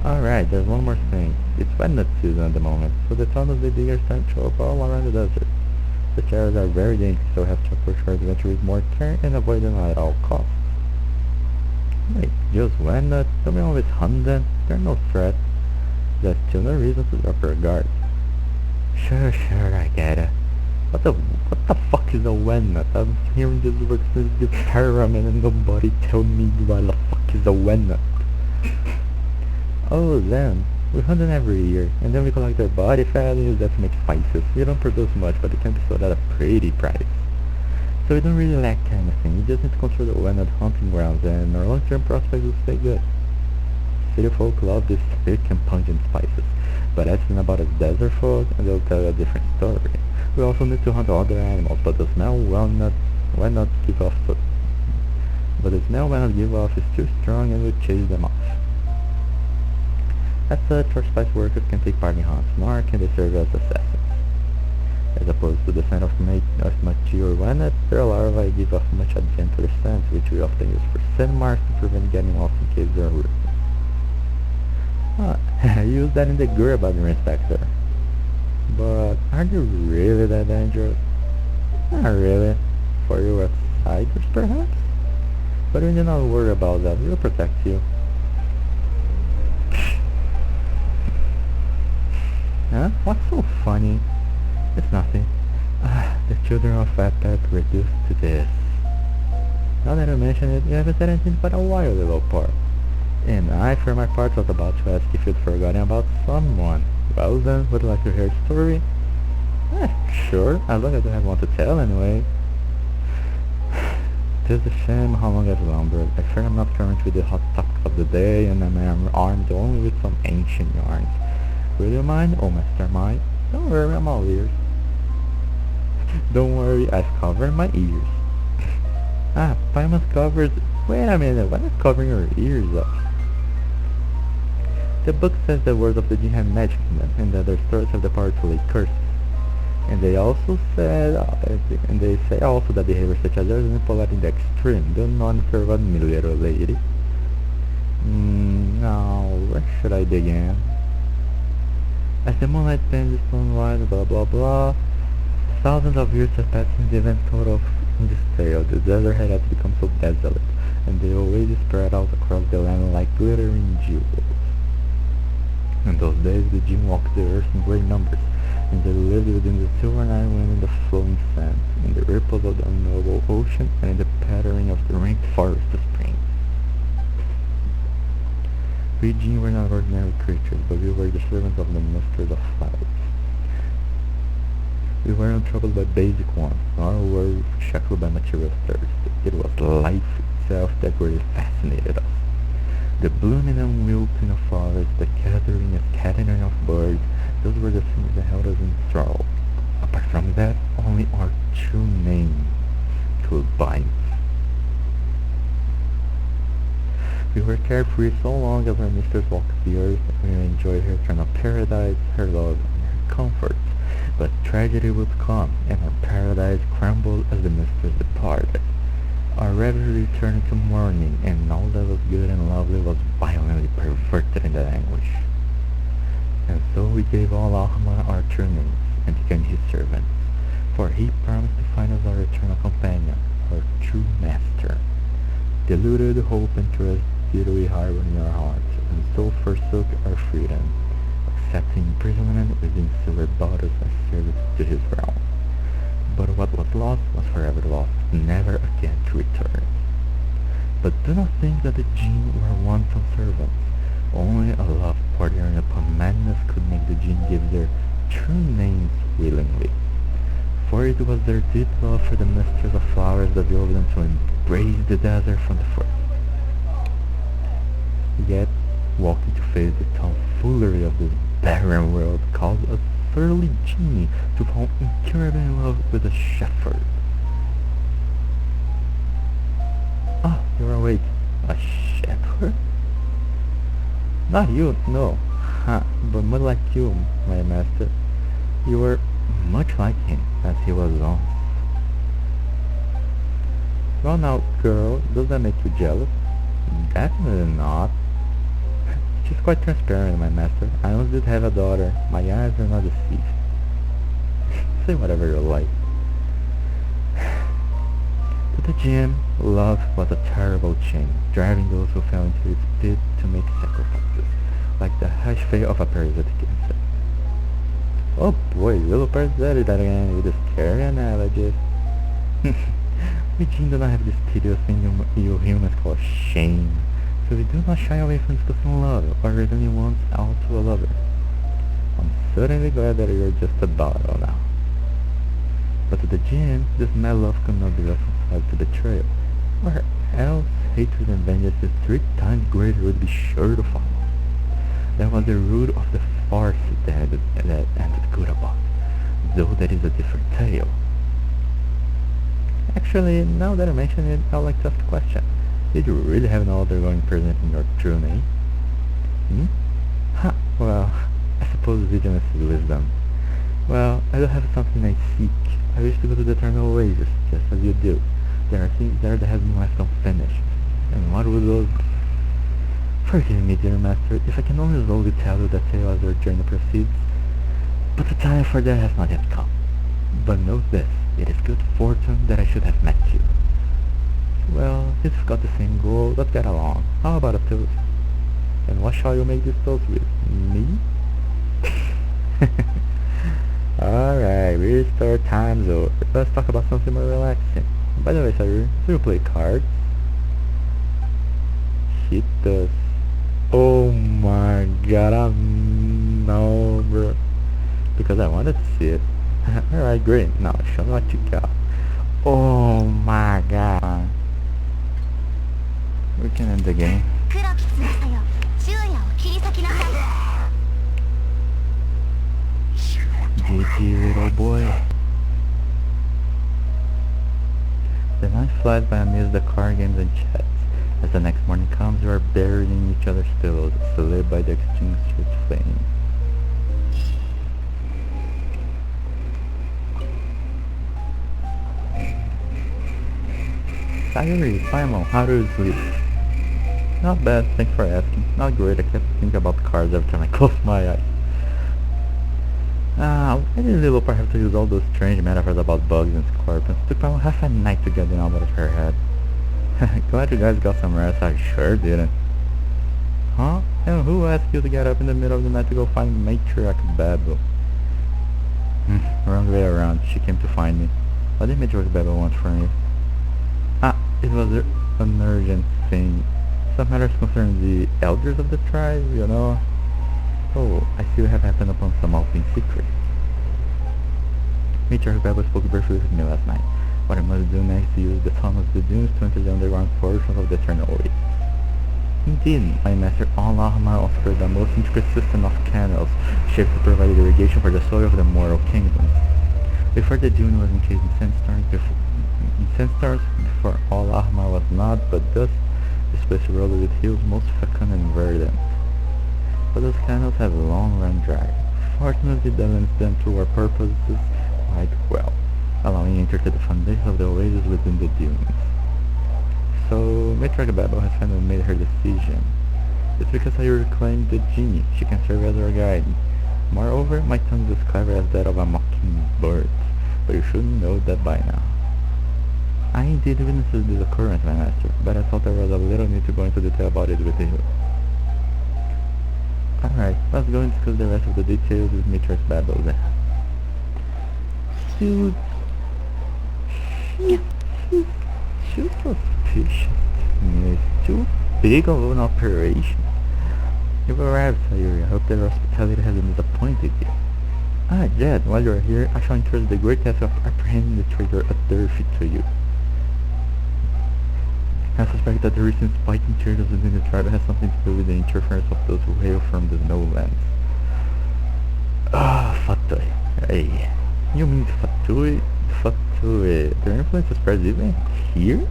Alright, there's one more thing. It's wetnut season at the moment, so the tunnels they dig are starting to show up all around the desert. Such areas are very dangerous, so we have to approach our adventure with more care and avoid them at all costs. Wait, just wetnut? Don't we always hunt them? They're no threat. There's still no reason to drop your guard. Sure, I get it. What the fuck is a wetnut? I'm hearing this word since the pyramid and nobody told me what the fuck is a wetnut. Oh, them. We hunt them every year, and then we collect their body fat and use that to make spices. We don't produce much, but it can be sold at a pretty price. So we don't really lack anything. We just need to control the wetnut hunting grounds, and our long-term prospects will stay good. city folk love these thick and pungent spices, but ask them about a desert food and they'll tell you a different story. We also need to hunt other animals, but the smell will not give off but the smell will not give off is too strong and will chase them off. As such, our spice workers can take part in hunts, nor can they serve as assassins. As opposed to the scent of mature walnut, their larvae give off much a gentler scent, which we often use for scent marks to prevent getting lost in caves or roots. I use that in the Gurabad inspector. But are they really that dangerous? Not really. For you outsiders, perhaps? But we do not worry about that. We'll protect you. Huh? What's so funny? It's nothing. The children of Fat Pet reduced to this. Now that I mention it, you haven't said anything but a while, little part. And I, for my part, was about to ask if you'd forgotten about someone. Well then, would you like to hear a story? Sure, as long as I have one to tell anyway. 'Tis a shame how long I've lumbered. I fear I'm not current with the hot topics of the day, and I'm armed only with some ancient yarns. Will you mind, oh master mine? Don't worry, I'm all ears. Don't worry, I've covered my ears. Paimon covered... Wait a minute, what is covering your ears up? The book says the words of the Jinn have magic in them, and that their stories have the power to lay curses. And they also said, and they say also that behaviors such as yours is impolite in the extreme. Do not interrupt me, little lady. Now, where should I begin? As the moonlight bends the sunrise, blah blah blah. Thousands of years have passed since the event told of in this tale. The desert had become so desolate, and the oasis spread out across the land like glittering jewels. In those days, the Jinn walked the earth in great numbers, and they lived within the silver night wind and the flowing sands, in the ripples of the unknowable ocean, and in the pattering of the rainforest springs. We Jinn were not ordinary creatures, but we were the servants of the masters of flowers. We weren't troubled by basic wants, nor were we shackled by material thirst. It was life itself that really fascinated us. The blooming and wilting of flowers, the gathering and scattering of birds, those were the things that held us in thrall. Apart from that, only our true name could bind. We were carefree so long as our mistress walked the earth, and we enjoyed her eternal paradise, her love, and her comforts. But tragedy would come, and our paradise crumbled as the mistress departed. Our reverie turned to mourning, and all that was good and lovely was violently perverted into anguish. And so we gave all Ahma our true names, and became his servants, for he promised to find us our eternal companion, our true master. Deluded hope and trust did we harbor in our hearts, and so forsook our freedom, accepting imprisonment within silver bottles as service to his realm. But what was lost was forever lost, never again to return. But do not think that the Jinn were wanton servants. Only a love bordering upon madness could make the Jinn give their true names willingly. For it was their deep love for the mistress of flowers that drove them to embrace the desert from the first. Yet, walking to face the tomfoolery of this barren world caused a surly genie to fall incurably in love with a shepherd. You're awake. A shepherd? Not you, no. But much like you, my master. You were much like him, as he was once. Well now, girl, does that make you jealous? Definitely not. She's quite transparent, my master. I once did have a daughter. My eyes are not deceived. Say whatever you like. To the Jinn, love was a terrible chain, driving those who fell into its pit to make sacrifices, like the hash fate of a parasitic insect. Oh boy, little parasitic that again with a scary analogy. We Jinn do not have this tedious thing you humans call shame, so we do not shy away from discussing love, or really wants out to a lover. I'm certainly glad that you're just a daughter now. But to the Jinn, this mad love could not be reconciled to betrayal, or else hatred and vengeance is 3 times greater would be sure to follow. That was the root of the farce that ended good about. Though that is a different tale. Actually, now that I mention it, I'd like to ask a question. Did you really have no other going present in your journey? Hmm? Ha, well, I suppose vigilance is wisdom. Well, I don't have something I seek. I wish to go to the eternal oasis, just as you do. There are things there that have been left unfinished. And what would those be? Forgive me, dear master, if I can only slowly tell you the tale as our journey proceeds. But the time for that has not yet come. But know this, it is good fortune that I should have met you. Well, since we've got the same goal, let's get along. How about a toast? And what shall you make this toast with? Me? Alright, restore time's over. Let's talk about something more relaxing. By the way, Sayuri, do you play cards? She does. Oh my god, no, bro. Because I wanted to see it. Alright, great. Now, show me what you got. Oh my god. We can end the game. GG, little boy. The night flies by amidst the card games and chats. As the next morning comes, we are buried in each other's pillows, lit by the extinguished flame. Sayuri, Simon, how do you sleep? Not bad, thanks for asking. Not great, I kept thinking about cards every time I close my eyes. Why did little part have to use all those strange metaphors about bugs and scorpions? It took about half a night to get them out of her head. Glad you guys got some rest, I sure didn't. Huh? And who asked you to get up in the middle of the night to go find Matriarch Babel? Wrong way around, she came to find me. What did Matriarch Babel want from you? It was an urgent thing. Some matters concerning the elders of the tribe, you know. Oh, I see you have happened upon some open secret. Matriarch Babel spoke briefly with me last night. What I must do next is use the tunnel of the dunes to enter the underground portions of the eternal oasis. Indeed, my master Al-Ahmar offered the most intricate system of canals, shaped to provide irrigation for the soil of the mortal kingdoms. Before the dune was encased in sandstorms, before Al-Ahmar was not, but thus, this place rolled with hills most fecund and verdant. But those canals have long run dry. Fortunately, that lends them to our purposes quite well, allowing entry to the foundation of the oasis within the dunes. So, Matriarch Babel has finally made her decision. It's because I reclaimed the genie. She can serve as our guide. Moreover, my tongue is as clever as that of a mockingbird, but you should know that by now. I indeed witnessed this occurrence, my master, but I thought there was a little need to go into detail about it with you. Alright, let's go and discuss the rest of the details with Matriarch Babel then. Dude, she's suspicious to me. It's too big of an operation. You've arrived, Sayuri. I hope that your hospitality hasn't disappointed you. Jed, while you're here, I shall entrust the great task of apprehending the traitor Hattori to you. I suspect that the recent spike in traitors within the tribe has something to do with the interference of those who hail from the snowlands. Hattori. Hey. You mean Hattori? Hattori. Their influence spreads even here?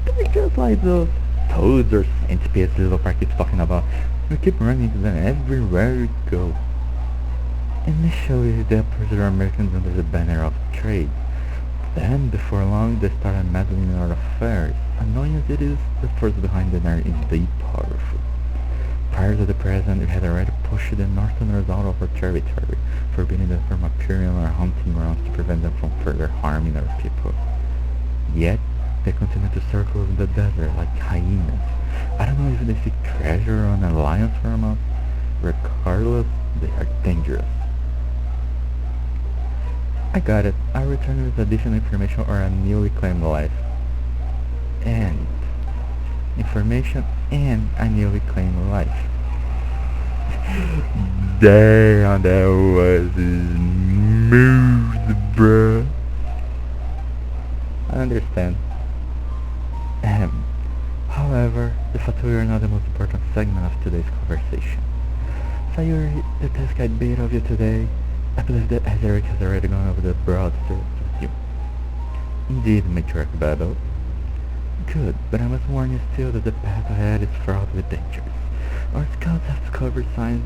They're just like those toads or centipedes little park keeps talking about. We keep running into them everywhere we go. Initially, they approached our Americans under the banner of trade. Then, before long, they started meddling in our affairs. Annoying as it is, the force behind them are indeed powerful. Prior to the present, we had already pushed the northerners out of our territory, forbidding them from appearing on our hunting grounds to prevent them from further harming our people. Yet, they continue to circle in the desert like hyenas. I don't know if they seek treasure or an alliance from us. Regardless, they are dangerous. I got it. I'll return with additional information or a newly claimed life. And information and a newly claimed life. Damn, that was smooth, bruh. I understand. However, the Hattori are not the most important segment of today's conversation. Sayuri, the test guide bit of you today. I believe that Eric has already gone over the broad strokes with you. Indeed, Matriarch Babel. Good, but I must warn you still that the path ahead is fraught with dangers. Our scouts have discovered signs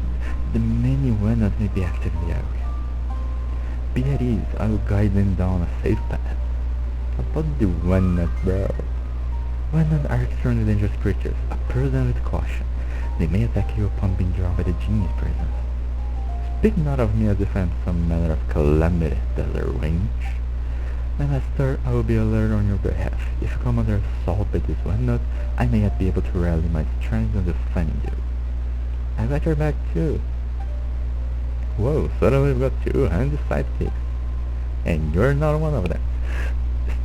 that many Wenans may be active in the area. Be at ease, I will guide them down a safe path. About the Wenas, bro. Wenas are extremely dangerous creatures. Approach them with caution. They may attack you upon being drawn by the genie's presence. Speak not of me as if I am some manner of calamity, Desert Range. My master, I will be alert on your behalf. If you come under assault by this Wenas, I may not be able to rally my strength and defend you. I got your back too. Whoa, suddenly we've got two handy sidekicks. And you're not one of them.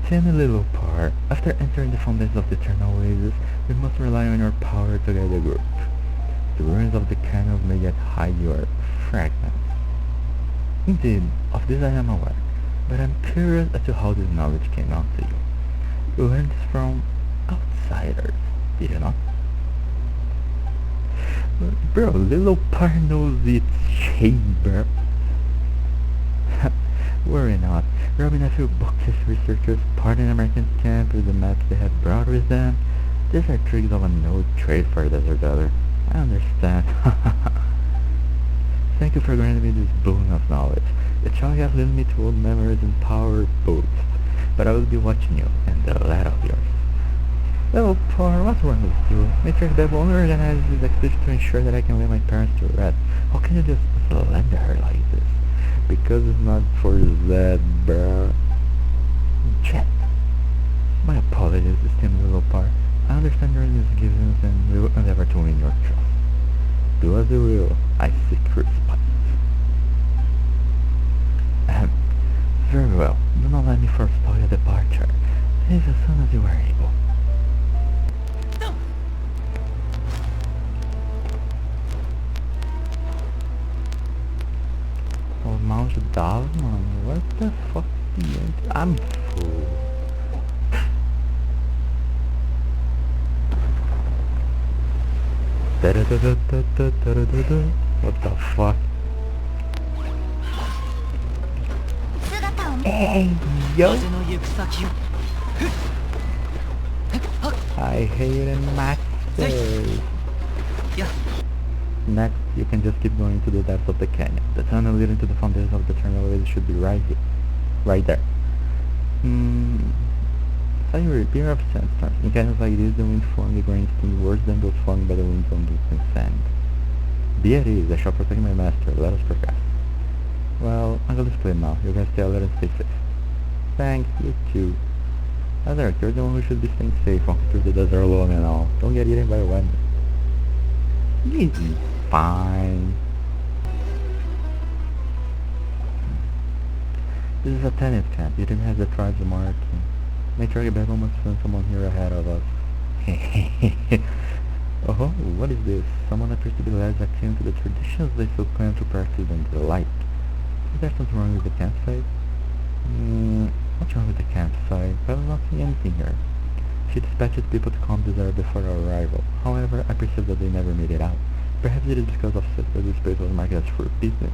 Stand a little apart. After entering the foundations of the eternal oasis, we must rely on your power to guide the group. The ruins of the canals may yet hide your fragments. Indeed, of this I am aware, but I'm curious as to how this knowledge came out to you. You learned this from outsiders, did you not? Bro, little part knows its chamber. Worry not. Robbing a few boxes researchers part in American camp with the maps they have brought with them. These are tricks of a no trade for a desert dweller. I understand. Thank you for granting me this boon of knowledge. It shall have led me to old memories and power both. But I will be watching you, and the lad of yours. Level 4, what's wrong with you? Matriarch Babel only organizes this expedition to ensure that I can lay my parents to rest. How can you just slander her like this? Because it's not for that, bruh. Chat. My apologies, esteemed little part. I understand your misgivings and will endeavor to win your trust. Do as you will, I seek respite. Very well, do not let me forestall your departure. Leave as soon as you are able. Oh, Mount Dalman, what the fuck is the end? I'm full. What the fuck? Hey, yo! I hate it, Maxers. Next, you can just keep going to the depths of the canyon. The tunnel leading to the foundations of the eternal oasis should be right here. Right there. Sayuri, beware of sandstorms. In canyons like this, the wind flowing the grains can be worse than those flung by the winds on distant sand. Be at ease, I shall protect my master. Let us progress. Well, I'm gonna split now. You guys stay alert and stay safe. Thanks, you too. Derek, you're the one who should be staying safe, walking through the desert alone and all. Don't get eaten by a wind. Easy. Fine. This is a Tanit camp. It even has the tribes marking. Matriarch Babel must find someone here ahead of us. Oh, what is this? Someone appears to be less attuned to the traditions they so claim to practice and delight. Is there something wrong with the campsite? What's wrong with the campsite? I will not see anything here. She dispatches people to calm this area before our arrival. However, I perceive that they never made it out. Perhaps it is because of such that this place was marked as for business.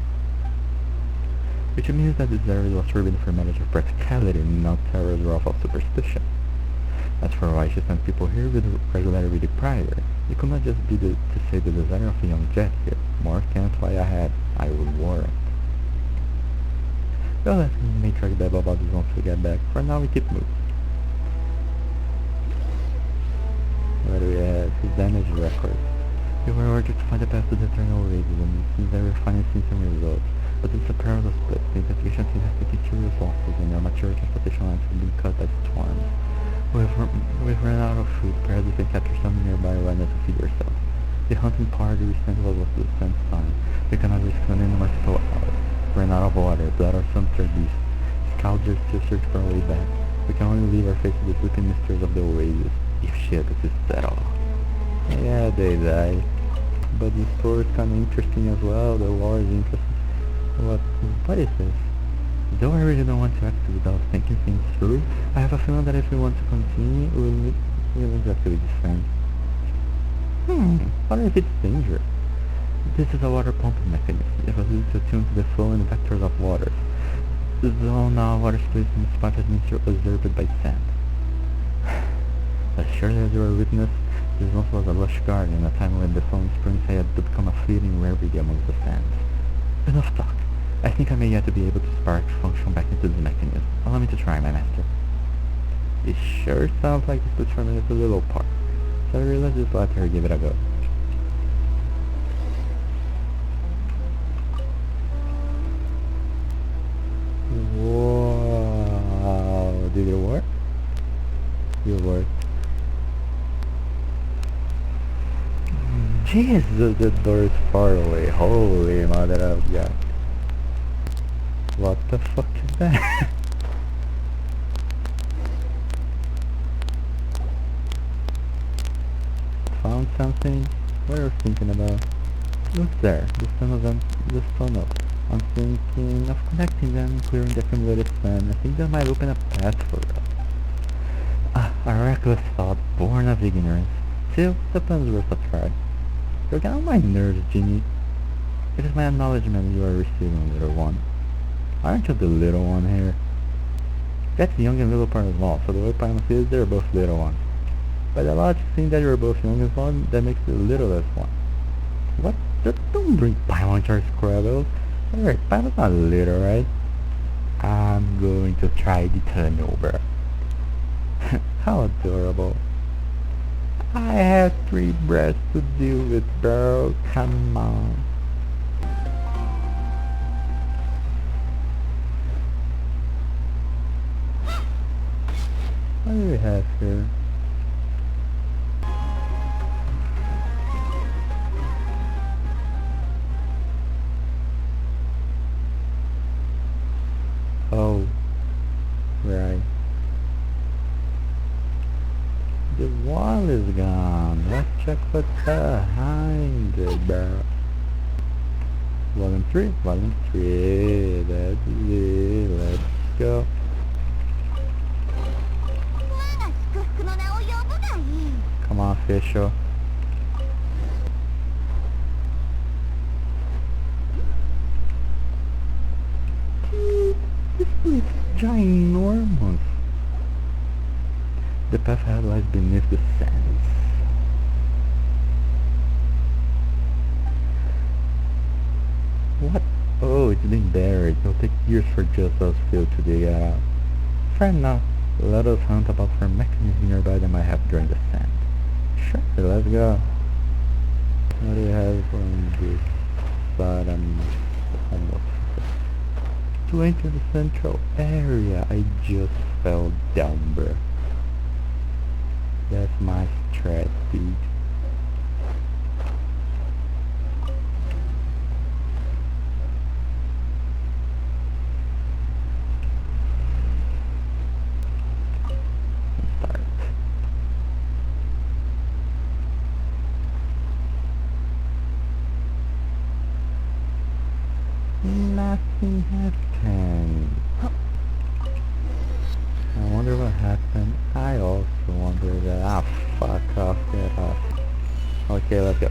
Which means that this area was forbidden for matters of practicality, not terrorist wrath of superstition. As for why she sent people here with regularity prior, it could not just be to say the desire of a young jet here. More camps lie ahead, I would warrant. Well, let's Matriarch Babel about this once we get back. For now, we keep moving. What do we have? His damage record. You were ordered to find the path to the eternal oasis, and it seems that we're finally seeing some results. But it's a perilous place. The investigation team has taken serious losses, and our mature transportation lines have been cut by storms. We've run out of food. Perhaps we can capture some nearby land to feed ourselves. The hunting party we sent was the same time. We cannot risk running multiple hours. Ran out of water, blood or some third beast. Scouters still search for our way back. We can only leave our face to the sleeping mysteries of the oasis, if shit exists at all. Yeah, they die. But the story is kinda interesting as well, the lore is interesting. What is this? Though I really don't want to act without thinking things through, I have a feeling that if we want to continue, we'll need to actively defend. What if it's dangerous? This is a water pumping mechanism. It was used to tune to the flow and vectors of water. Though now water space in the spot has been absorbed by sand. As surely as you are witness, this once was a lush garden, a time when the flowing springs had to become a fleeting rarity amongst the sands. Enough talk. I think I may yet be able to spark function back into this mechanism. Allow me to try, my master. It sure sounds like this puts from a little part. So let's just let her give it a go. Whoa, did it work? It worked. Jesus, the door is far away. Holy mother of God. What the fuck is that? Found something? What are you thinking about? Look there, the tunnel. I'm thinking of connecting them, clearing the accumulated sand. I think that might open a path for us. A reckless thought, born of ignorance. Still, the plan's worth a try. You're getting on my nerves, Ginny. It is my acknowledgement you are receiving, little one. Aren't you the little one here? That's the young and little part as well, so the way Paimon says they're both little ones. By the logic, seeing that you're both young and one, that makes the littlest one. What? Don't bring Paimon to our Scrabbles. Alright, Paimon's not little, right? I'm going to try the turnover. How adorable. I have 3 breaths to deal with, bro. Come on. What do we have here? Oh, right. The wall is gone. Let's check what's behind it, bro. Volume 3, Volume 3. That's it. Let's go. Come on, official. This is ginormous. The path ahead lies beneath the sands. What? Oh, it's been buried. It'll take years for just us field to dig it out. Fair enough. Let us hunt about for mechanisms nearby that might have drained the sand. Sure, let's go. What do you have on this side? I'm almost. To enter the central area, I just fell down, bro. That's my strat, dude. Start. Nothing happened. I wonder what happened. I also wonder that. Ah, fuck off, get off. Okay, let's go.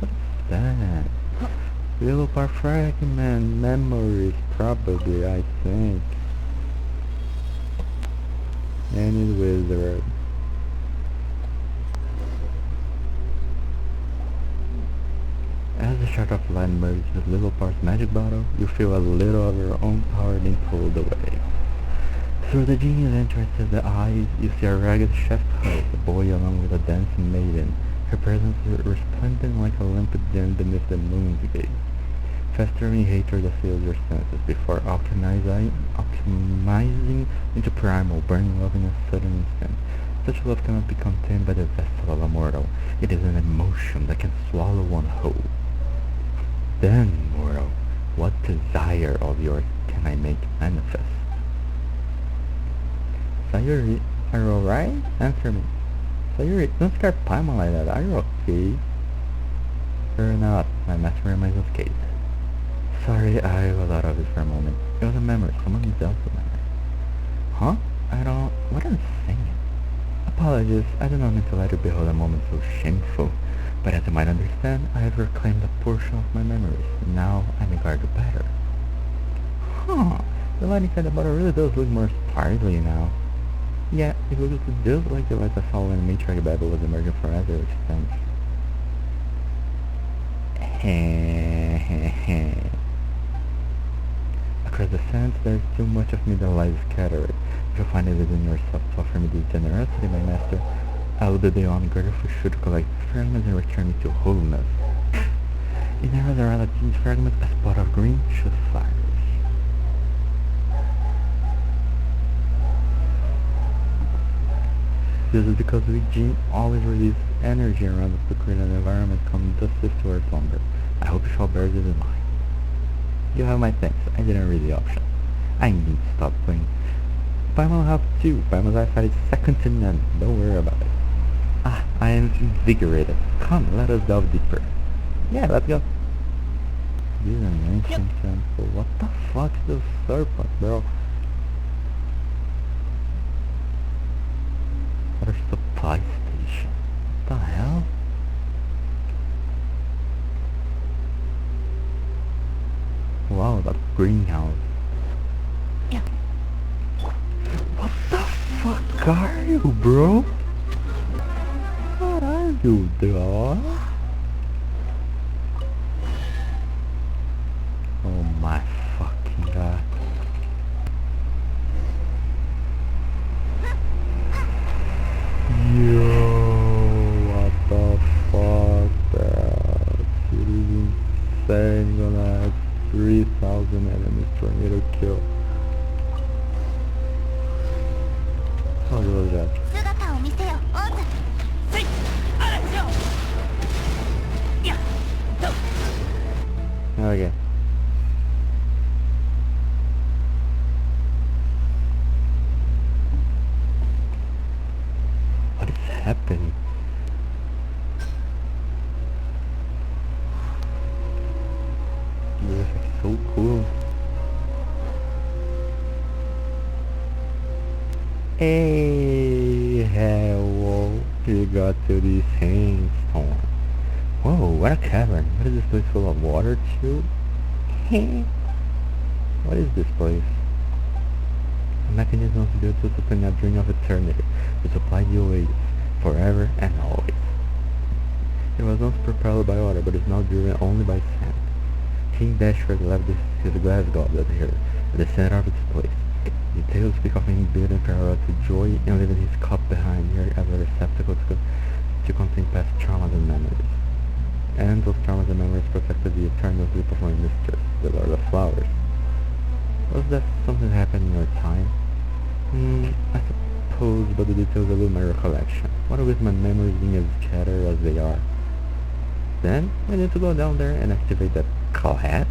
What's that? Little part fragment memories, probably, I think. Any wizard. As the shard of light merges with Little Part's magic bottle, you feel a little of your own power being pulled away. Through the genius entrance of the eyes, you see a ragged chef's hut, a boy along with a dancing maiden. Her presence is resplendent like a limpid gem beneath the moon's gaze. Festering hatred assails your senses before alchemizing into primal, burning love in a sudden instant. Such love cannot be contained by the vessel of a mortal. It is an emotion that can swallow one whole. Then, mortal, what desire of yours can I make manifest? Sayuri, are you alright? Answer me. Sayuri, don't scare Paimon like that. Are you okay? You're not. My master remains unscathed. Sorry, I was out of it for a moment. It was a memory, someone else's memory. Huh? I don't... What are you saying? Apologies, I did not mean to let you behold a moment so shameful. But as you might understand, I have reclaimed a portion of my memories. Now I may guard you better. Huh. The light inside the bottle really does look more sparkly now. Yeah, it looks just like the light I saw when Matriarch Babel was emerging from other extent. Across the sands, there is too much of me that lies scattered. If you find it within yourself to offer me this generosity, my master, I will be beyond grateful should collect fragments and return me to wholeness. In areas around these fragments, a spot of green should flourish. This is because we Jin always release energy around us to create an environment conducive to our slumber. I hope you shall bear this in mind. You have my thanks. I didn't read the option. I need to stop playing. Paimon help too. Paimon's eyesight is second to none. Don't worry about it. Ah, I am invigorated. Come, let us delve deeper. Yeah, let's go. This is an ancient temple. What the fuck is this surplus, bro? Water supply station. What the hell? Wow, that greenhouse. Yeah. What the fuck are you, bro? What are you, dog? Oh my fucking god. Yo, what the fuck, bro? It is insane, gonna have 3,000 enemies for me to kill. How was that? Okay. What is happening? This is so cool. Hey, hello. You got to this sandstorm. Whoa, what a cavern. What is this place full of water too? What is this place? A mechanism built to sustain a dream of eternity, to supply the oasis, forever and always. It was once propelled by water, but is now driven only by sand. King Dashford left his glass goblet here, at the center of its place. The tales speak of him building parallel to joy and leaving his cup behind here as a receptacle to contain past traumas and memories. And those traumas and memories protected the eternal sleep of my mistress, the Lord of Flowers. Was that something that happened in your time? I suppose, but the details elude my recollection. What with my memories being as scattered as they are? Then, I need to go down there and activate that class?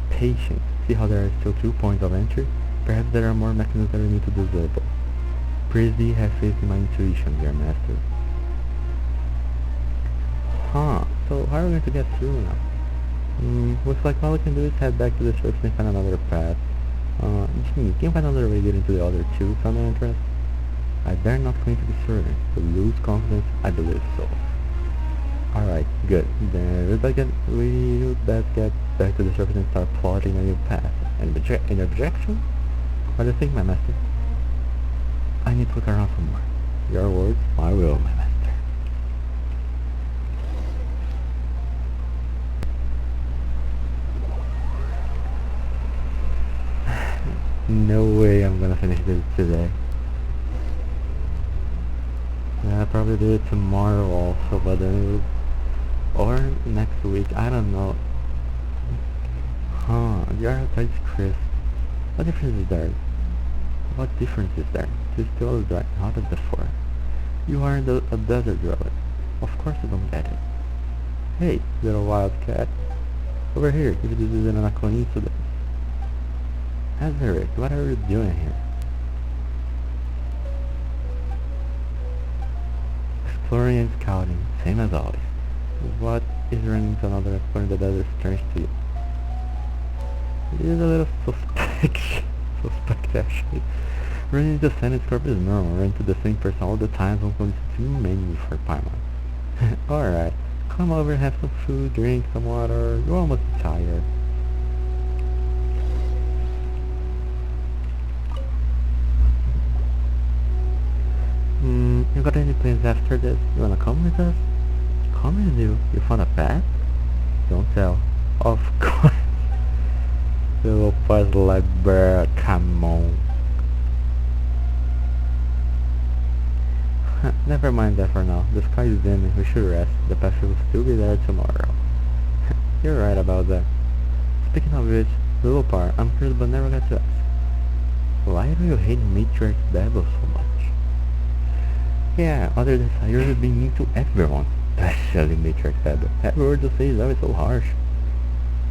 Patience. See how there are still 2 points of entry? Perhaps there are more mechanisms that we need to disable. Praise thee, have faith in my intuition, dear master. Huh, so how are we going to get through now? Looks like all we can do is head back to the surface and find another path. Gee, can you find another way to get into the other two from the entrance? I dare not claim to be certain, but lose confidence, I believe so. Alright, good. Then we best get back to the surface and start plotting a new path. Any objection? What do you think, my master? I need to look around some more. Your words, my will, my master. No way I'm gonna finish this today. Yeah, I'll probably do it tomorrow also, but then or next week, I don't know. Huh, the archetype is crisp. What difference is there? What difference is there? It's still as dry, hot as before. You are a desert dweller. Of course you don't get it. Hey, little wild cat. Over here, if this isn't a coincidence. Hazard, what are you doing here? Exploring and scouting, same as always. What is running to another exploring the desert strange to you? It is a little suspect. Suspect actually. Running into Tanit Corp is normal. Run into the same person all the time won't come too many for Paimon. Alright. Come over, have some food, drink some water. You're almost tired. You got any plans after this? You wanna come with us? Come with you? You found a pet? Don't tell. Of course. Little puzzle like bruh, come on. Never mind that for now. The sky is dim, we should rest. The path will still be there tomorrow. You're right about that. Speaking of which, little par, I'm curious but never got to ask. Why do you hate Matriarch Babel so much? Yeah, other than Sayuri is being mean to everyone, especially Matriarch Babel. Every word you say is always so harsh.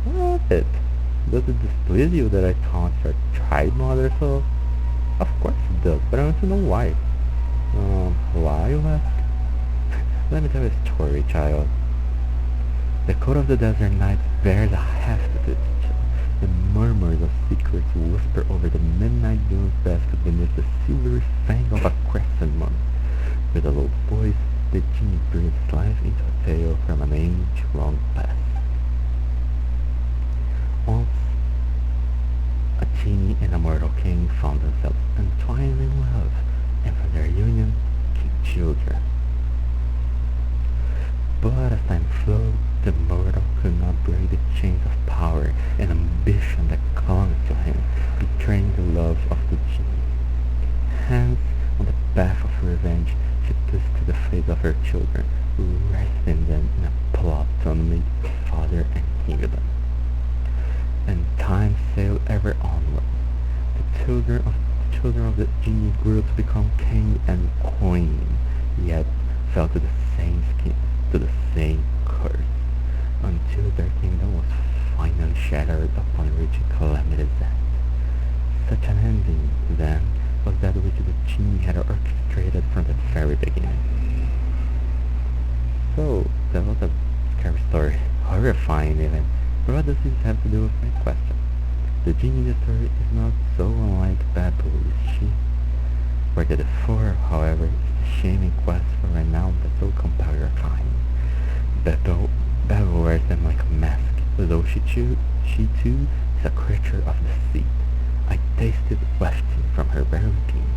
What? Does it displease you that I taunt your tribe mother so? Of course it does, but I want to know why. Why, you ask? Let me tell you a story, child. The code of the desert nights bears a heft to it. The murmurs of secrets whisper over the midnight dunes basket beneath the silvery fang of a crescent moon. With a low voice, the genie breathes life into a tale from an age-long past. Once, a genie and a mortal king found themselves entwined in love, and from their union came children. But as time flowed, the mortal could not break the chains of power and ambition that clung to him, betraying the love of the genie. Hence, on the path of revenge, she twisted the fate of her children, wrestling them in a plot to unmake father and kingdom. And time sailed ever onward. The children of the genie grew to become king and queen, yet fell to the same scheme, to the same curse, until their kingdom was finally shattered upon reaching calamity's end. Such an ending, then, was that which the genie had orchestrated from the very beginning. So, that was a scary story, horrifying even. But what does this have to do with my question? The genie in the story is not so unlike Babel, is she? Where the four, however, is the shaming quest for renown that so compel your kind. Babel wears them like a mask, though she too is a creature of the sea. I tasted wafting from her very being.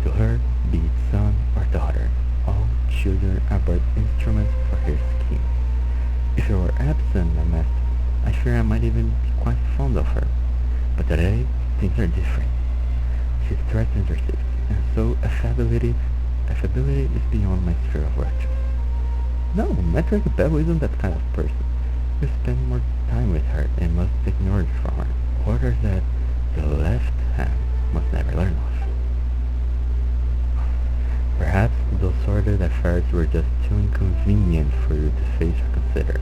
To her, be it son or daughter, all children are but instruments for her schemes. If you were absent, my master, I fear I might even be quite fond of her. But today, things are different. She threatens her safety, and so affability is beyond my sphere of virtue. No, Matriarch Babel isn't that kind of person. You spend more time with her and must take orders from her. Orders that the left hand must never learn of. Perhaps those sordid affairs were just too inconvenient for you to face or consider.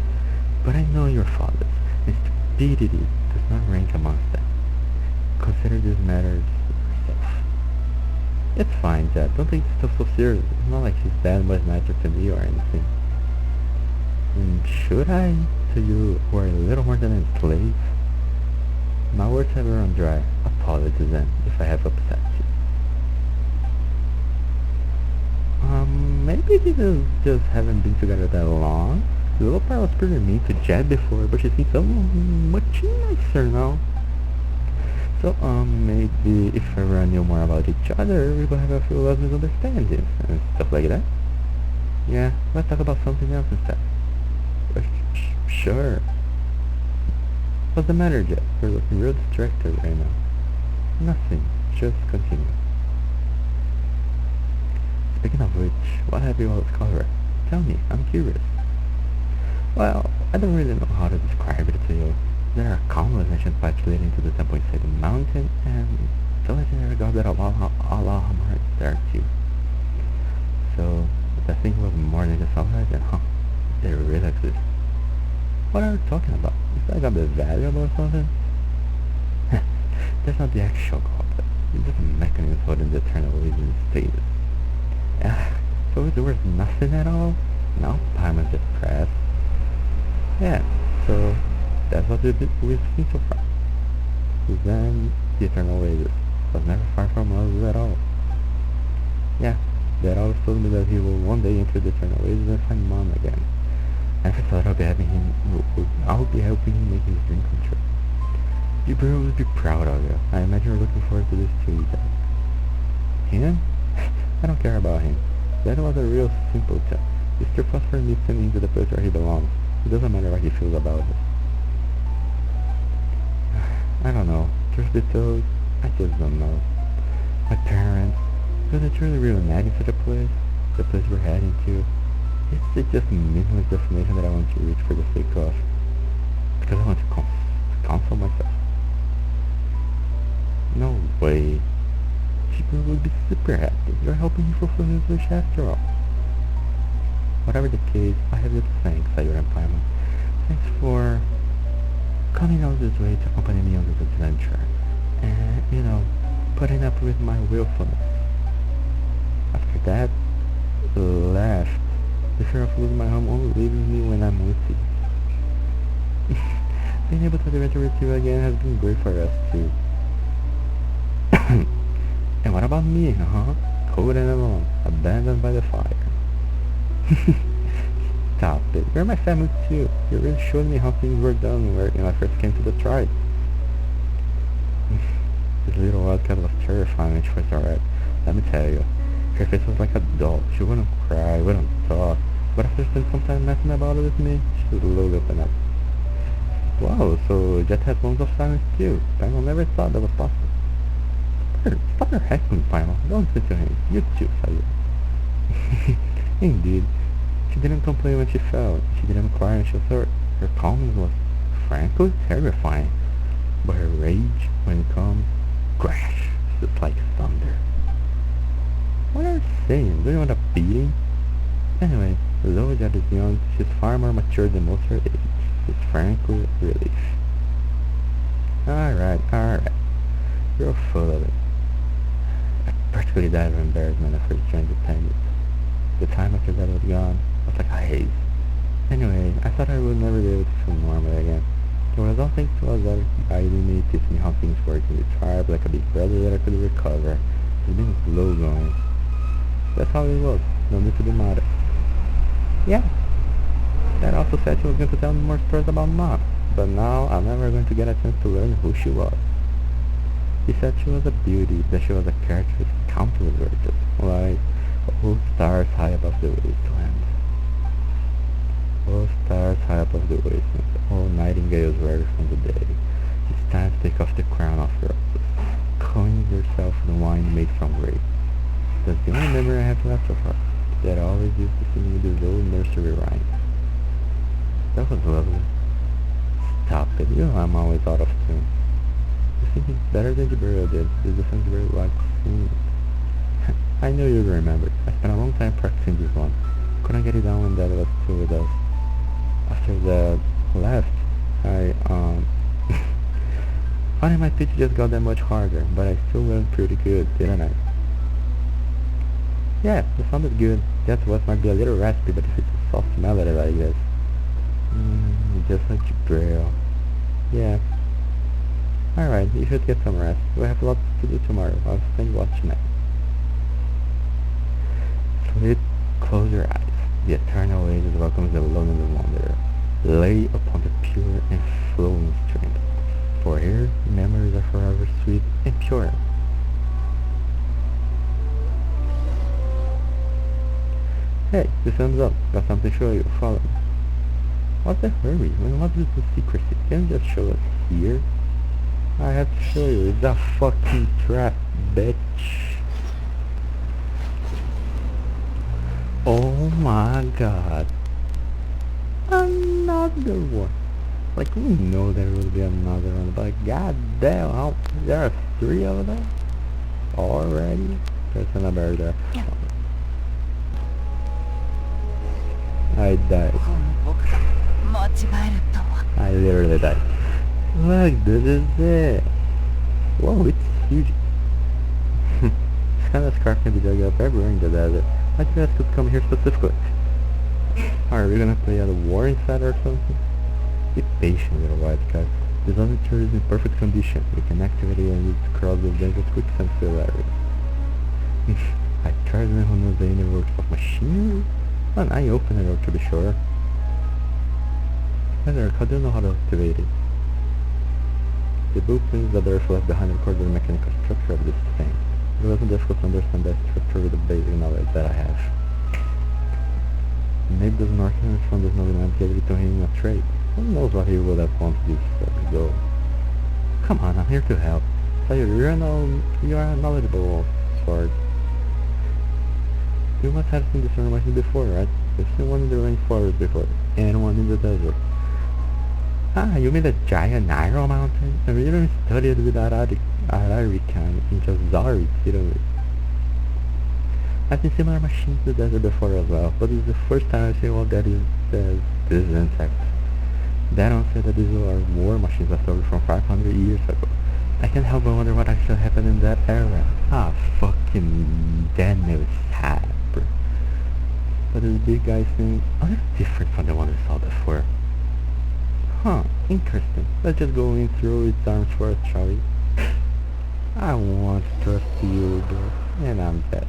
But I know your fathers, and stupidity does not rank amongst them. Consider these matters yourself. It's fine, Dad. Don't take this stuff so serious. It's not like she's bad boy's matter to me or anything. And should I, to you who are a little more than a slave? My words have run dry. Apologies then, if I have upset you. Maybe you just haven't been together that long. The little part was pretty mean to Jed before, but she seems so much nicer now. So, maybe if ever knew more about each other, we could have a few love misunderstandings and stuff like that. Yeah, let's talk about something else instead. Sure. What's the matter, Jed? You're looking real distracted right now. Nothing. Just continue. Speaking of which, what have you all discovered? Tell me, I'm curious. Well, I don't really know how to describe it to you. There are countless ancient paths leading to the temple inside the mountain, and the legendary god that Allah is there too. So, that thing was more than just sunlight, and it really exists. What are you talking about? Is that god valuable or something? That's not the actual god. It's just a mechanism holding the eternal living status. So it's worth nothing at all? No, Paimon's depressed. Yeah, so that's what we've seen so far. Then the Eternal Oasis was never far from us at all. Yeah, Dad always told me that he will one day enter the Eternal Oasis and find Mom again. I never thought I would be helping him make his dream come true. Jibril would be proud of you. I imagine you're looking forward to this too, Dad. Him? I don't care about him. Dad was a real simpleton. He's too fast for me sending him to the place where he belongs. It doesn't matter what he feels about it. I don't know. Truth be told, I just don't know. My parents, do they truly reunite in such a place? The place we're heading to? Is it just a meaningless destination that I want to reach for the sake of? Because I want to console myself. No way. She would be super happy. You're helping him fulfill his wish after all. Whatever the case, I have you to thank, Sayuri and Paimon. Thanks for coming out this way to accompany me on this adventure. And, putting up with my willfulness. After that, left. The fear of losing my home only leaves me when I'm with you. Being able to adventure with you again has been great for us too. And what about me, huh? Cold and alone, abandoned by the fire. Stop it. You're my family too. You really showed me how things were done when I first came to the tribe. This little wildcat was terrifying when she first arrived. Let me tell you. Her face was like a doll. She wouldn't cry, wouldn't talk. But after spending some time messing about with me, she slowly opened up. Wow, so Jet has moments of silence too. Paimon never thought that was possible. Stop your heckling, Paimon. Don't listen to him. You too, Sayuri. Indeed. She didn't complain when she fell. She didn't cry when she was hurt. Her calmness was, frankly, terrifying. But her rage, when it comes, crash, just like thunder. What are you saying? Do you want a beating? Anyway, though Jet is young, she's far more mature than most her age. It's frankly a relief. Alright. You're full of it. I practically died of embarrassment after joining the Tanit. The time after that was gone was like a haze. Anyway, I thought I would never be able to feel normal again. It was all thanks to Azar guiding me, teaching me how things work in the tribe, like a big brother that I could recover. It's been slow going. That's how it was. No need to be mad. Yeah. Dad also said she was going to tell me more stories about Mom, but now I'm never going to get a chance to learn who she was. He said she was a beauty, that she was a character with countless virtues, like all stars high above the wasteland. All stars high above the wasteland, all nightingales rare from the day. It's time to take off the crown of roses, cleanse yourself in wine made from grapes. That's the only memory I have left of her. That always used to sing me these old nursery rhymes. That was lovely. Stop it, I'm always out of tune. You think it's better than Jibril did. It's the thing Jibril likes singing. I knew you'd remember. I spent a long time practicing this one. Couldn't get it down when Dad was still with us. After Dad left, I, finding my pitch just got that much harder, but I still learned pretty good, didn't I? Yeah, the sound is good. That voice might be a little raspy, but if it's a soft melody like this. Just like Jibril. Yeah. Alright, you should get some rest. We have lots to do tomorrow. I'll spend watch tonight. Sleep, close your eyes. The eternal oasis welcomes the lonely wanderer. Lay upon the pure and flowing stream. For here, memories are forever sweet and pure. Hey, the sun's up. Got something to show you. Follow me. What's the hurry? What is the secrecy? Can you just show us here? I have to show you. It's a fucking trap, bitch. Oh my god. Another one. Like, we know there will be another one, but god damn, there are 3 of them? Already? There's another there. I died. I literally died. Look, this is it. Whoa, it's huge. This kind of scarf can be dug up everywhere in the desert. I think I could come here specifically. Are we gonna play a war inside or something? Be patient, little white guy. The launcher is in perfect condition. We can activate it and use it to cross the dangerous quicksand fill area. I tried to know the inner works of machinery, and I opened it up to be sure. Eric, how do you know how to activate it? The blueprints that are left behind record the mechanical structure of this thing. It wasn't difficult to understand that structure with the basic knowledge that I have. Maybe the Northerners from this knowledge gave it to him a trade. Who knows what he would have wanted this to go. Come on, I'm here to help. Sayuri, you are a knowledgeable sword. You must have seen this machine before, right? You've seen one in the rainforest before, and one in the desert. Ah, you mean the giant Nairo mountain? I really studied with Ararikan in Jazari, didn't we? I've seen similar machines in the desert before as well, but it's the first time I see one that says this is insect. That one said that these are war machines left over from 500 years ago. I can't help but wonder what actually happened in that era. Ah, fucking Daniel is sad, bro. But this big guy seems a little different from the one we saw before. Huh, interesting. Let's just go in through its arms first, shall we? I won't trust you, bro. And I'm dead.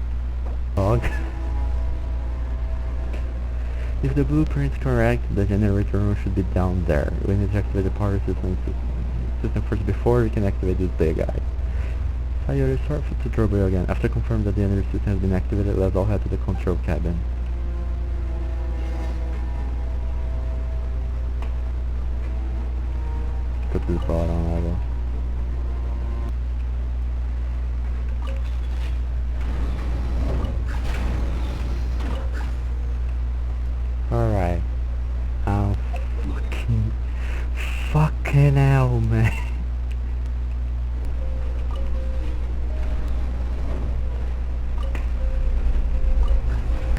Dog. If the blueprint's correct, the generator room should be down there. We need to activate the power system first before we can activate this big guy. Sayuri, sorry to trouble you again. After confirming that the energy system has been activated, let's all head to the control cabin. Go to the bottom level. Alright. Oh, fucking hell, man.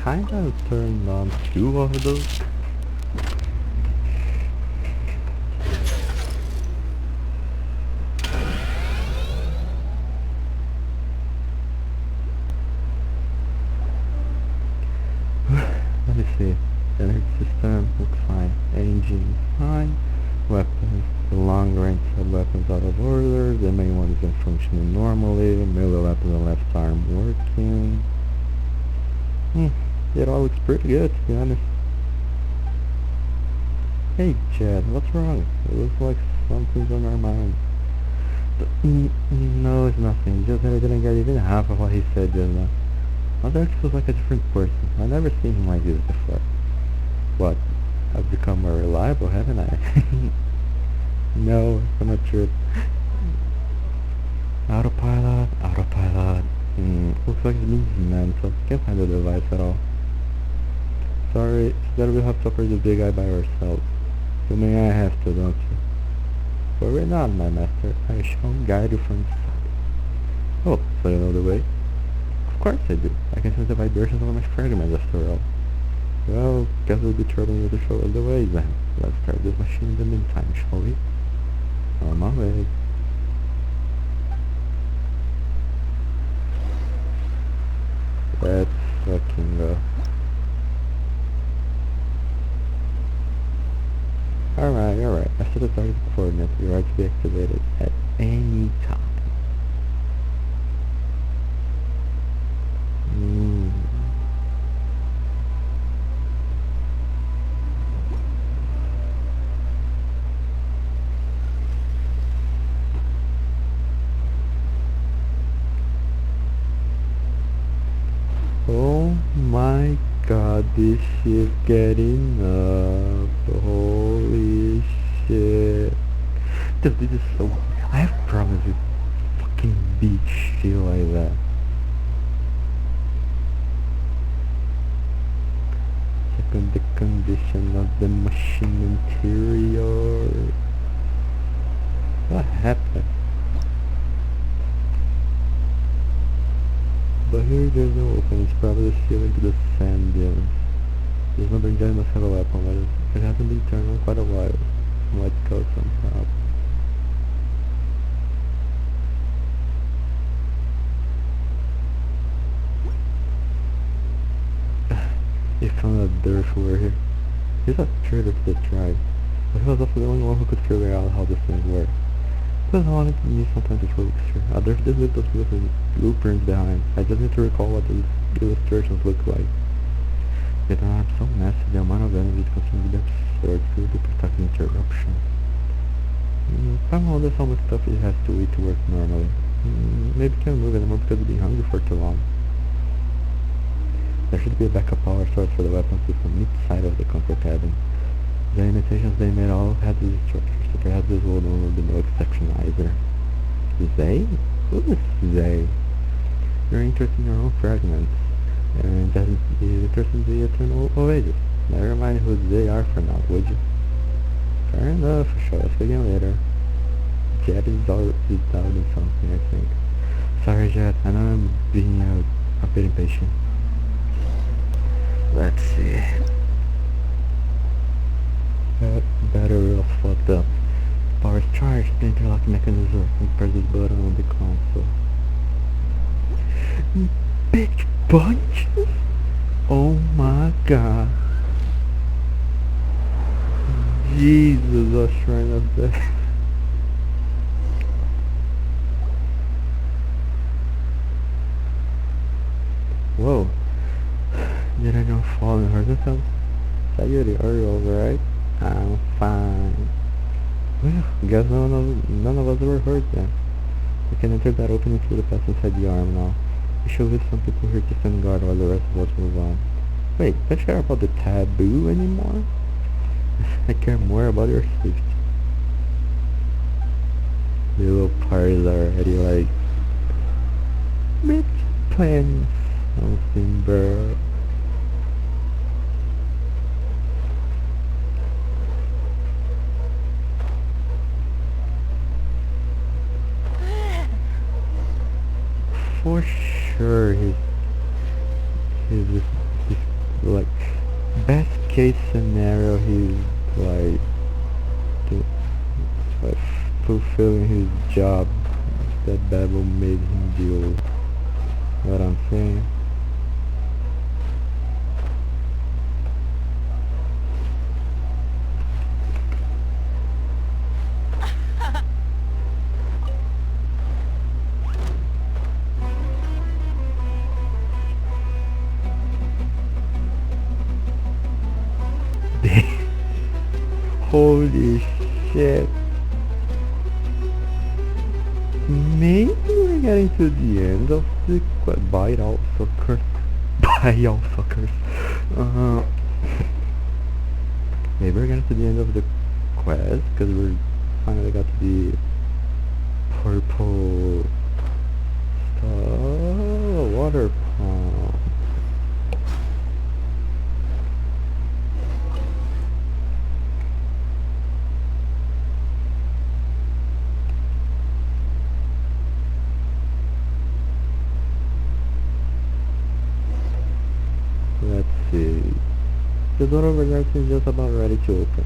Kinda turned on 2 of those. Let me see. Energy system looks fine. Engine fine. Weapons. The long range weapons out of order. The main one isn't functioning normally. Melee weapons on left arm working. It all looks pretty good, to be honest. Hey Chad, what's wrong? It looks like something's on our mind. No, it's nothing. Just that I didn't get even half of what he said just now. Dirge feels like a different person. I've never seen him like this before. What? I've become more reliable, haven't I? No, I'm not sure. Autopilot. Looks like it means mental. Can't find the device at all. Sorry, that we'll have to operate the big guy by ourselves. You may I have to, don't you? Worry not, my master. I shall guide you from the side. Oh, so you know the way? Of course I do. I can sense the vibrations of my fragments after all. Well, guess we'll be troubling you to show us the way then. Let's start this machine in the meantime, shall we? On my way. Let's fucking go. Alright. After the target coordinate, you are to be activated at any time. Oh my god, this shit's getting up. Holy shit. Dude, this is so... I have problems with fucking big shit like that. Checking the condition of the machine interior. What happened? But here there's no opening, it's probably the ceiling to the sand dunes. This numbered guy must have a weapon, but it hasn't been turned on quite a while. Might cause some problem. He found a Dirge over here. He's a traitor to the tribe. but he was also the only one who could figure out how the things work. Because honestly, me sometimes it's really extreme. There's just leave those beautiful blueprints behind. I just need to recall what the illustrations look like. Yet I'm so massive, the amount of energy is consumed with absurd to protect interruption. Somehow there's so much stuff it has to eat to work normally. Maybe can't move anymore because it's been hungry for too long. There should be a backup power source for the weapon system each side of the comfort cabin. The imitations they made all had these structures, so perhaps this one will be no exception either. They? Who is they? You're interested in your own fragments, and doesn't be interested in the eternal oasis. Never mind who they are for now, would you? Fair enough, show us again later. Jet is doubting something, I think. Sorry, Jet, I know I'm being a bit impatient. Let's see. That battery was fucked up. Power is charged. The interlock mechanism and press this button on the console. Bitch bunches? Oh my god. Jesus, a shrine of death. Whoa. Did I not fall and hurt myself? Sayuri, are you alright? I'm fine. Well, guess none of us were hurt then. We can enter that opening through the path inside the arm now. We should leave some people here to stand guard while the rest of us move on. Wait, don't you care about the taboo anymore? I care more about your safety. The little parties are already like... Bitch, plans something, bro. For sure, he's like best case scenario. He's like fulfilling his job that Babel made him do. What I'm saying. Holy shit. Maybe we're getting to the end of the quest. Bye it all, suckers. Bye all, suckers. Maybe we're getting to the end of the quest because we finally got to the purple stuff. Water pump. Let's see. The door over there is just about ready to open.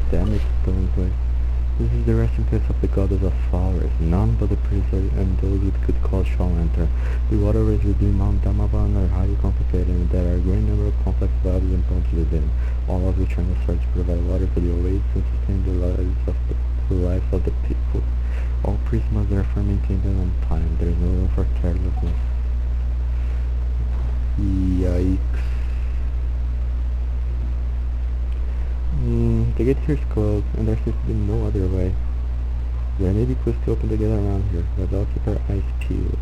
Damn it, stone place. This is the resting place of the goddess of flowers. None but the priests and those with good cause shall enter. The waterways within Mount Damavan are highly complicated, and there are a great number of complex valleys and ponds within, all of which are necessary to provide water for the oasis and sustain the lives of the people. All priests must therefore maintain them on time. There is no room for carelessness. Yikes. The gate here is closed, and there seems to be no other way. There may be clues to open the gate around here, but I'll keep our eyes peeled.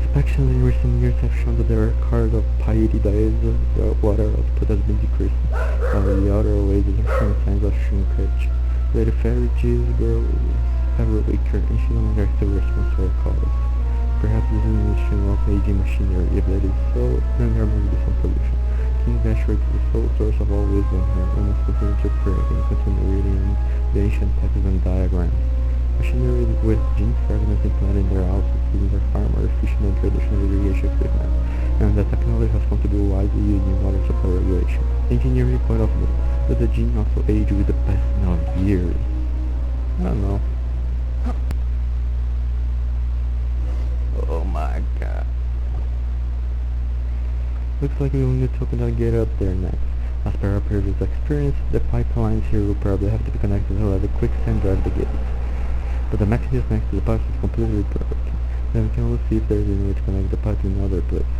Inspections in recent years have shown that the record of piety diases water output has been decreasing, while the outer oases are showing signs of shrinkage. Lady Fairy G's grows ever weaker, and she no longer still responds to her calls. Perhaps this is an issue of aging machinery. If that is so, then there must be some solution. King Dashwood is the sole source of all wisdom here. We must continue to pray and continue reading the ancient texts and diagrams. Machinery with gene fragments implanted in their outputs are far more efficient than traditional irrigation equipment, and the technology has come to be widely used in water supply regulation. Engineering point of view, does the gene also age with the passing of years? I don't know. Oh my god. Looks like we will need to open that gate up there next. As per our previous experience, the pipelines here will probably have to be connected to let a quicksand drive the gates. But the mechanism next to the pipes is completely broken. Then we can also see if there is any way to connect the pipe to another place.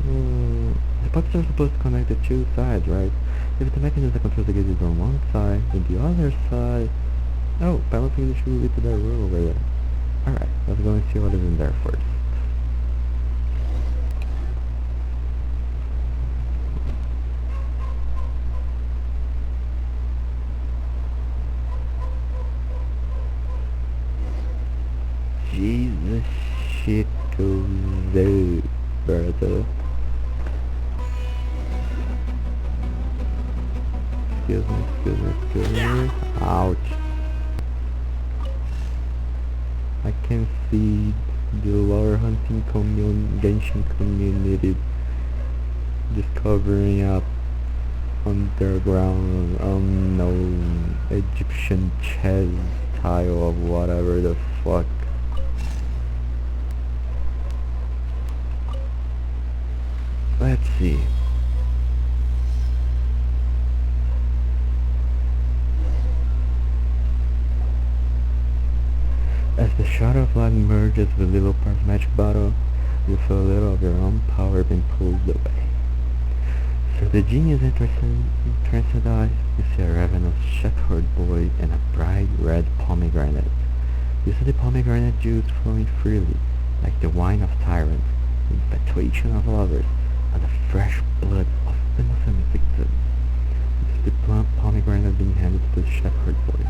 The pipes are supposed to connect the two sides, right? If the mechanism that controls the gate is on one side, then the other side... Oh, but I don't think it should lead to that room over there. Alright, let's go and see what is in there first. Jesus shit goes there, brother. Excuse me. Ouch. I can see the lore hunting Genshin community discovering a underground unknown Egyptian chess tile of whatever the fuck. Let's see. As the shadow of light merges with little part's magic bottle, you feel a little of your own power being pulled away. Through the genius entranced eyes, you see a ravenous shepherd boy and a bright red pomegranate. You see the pomegranate juice flowing freely, like the wine of tyrants, the infatuation of lovers, and the fresh blood of innocent victims. You see the plump pomegranate being handed to the shepherd boy.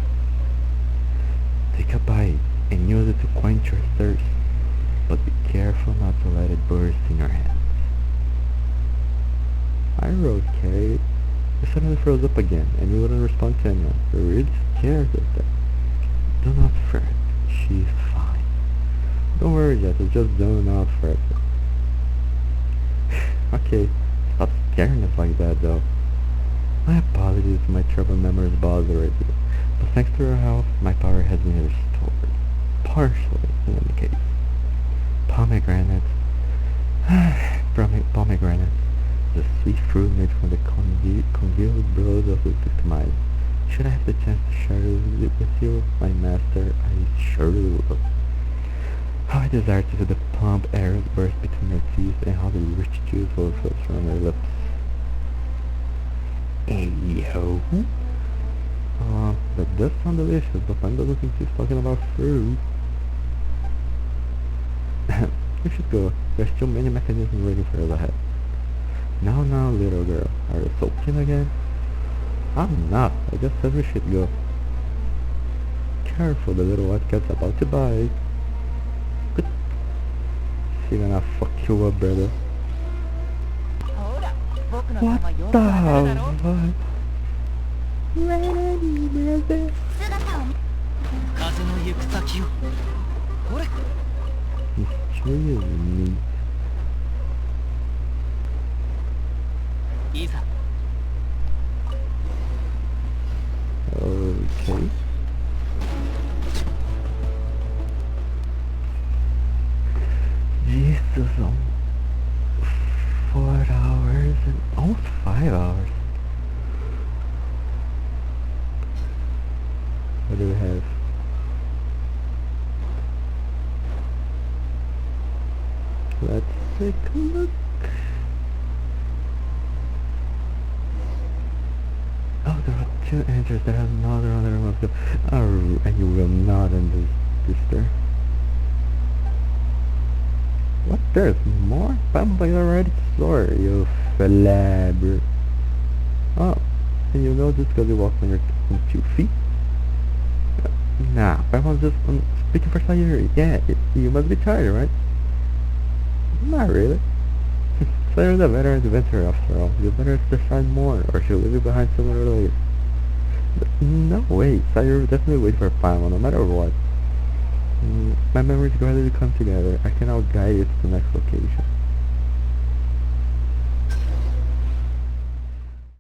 Take a bite and use it to quench your thirst, but be careful not to let it burst in your hands. I wrote Kate. You suddenly froze up again, and you wouldn't respond to anyone. You're really scared of that. Do not fret. She's fine. Don't worry, Jess. Just do not fret. Okay, stop scaring us like that, though. My apologies if my troubled memories bothered you, but thanks to your help, my power has been restored. Partially, in any case. Pomegranates. Pomegranates. The sweet fruit made from the congealed blood of the victimized. Should I have the chance to share it with you, my master, I surely will. How I desire to see the plump arrows burst between your teeth and how the rich juice overflows from your lips. Hey, yo. That does sound delicious, but I don't think she's talking about fruit. We should go. There's too many mechanisms waiting for us ahead. Now, little girl. Are you sulking again? I'm not. I just said we should go. Careful, the little white cat's about to bite. But she's gonna fuck you up, brother. What the fuck? Ready, brother? Excuse me. Okay. Jesus, 4 hours and almost 5 hours. What do we have? Let's take a look. Oh, there are 2 entries. There are another room. Oh, and you will not end this there. What? There's more? I'm like already slower, you flabber. Oh, and you know this because you walked on your 2 feet? Nah, I was just speaking for Sayuri. Yeah, you must be tired, right? Not really. Sayuri's a veteran adventurer after all. You better decide more, or she'll leave you behind sooner or later. But no way, Sayuri will definitely wait for a final, no matter what. My memories gradually come together. I can now guide you to the next location.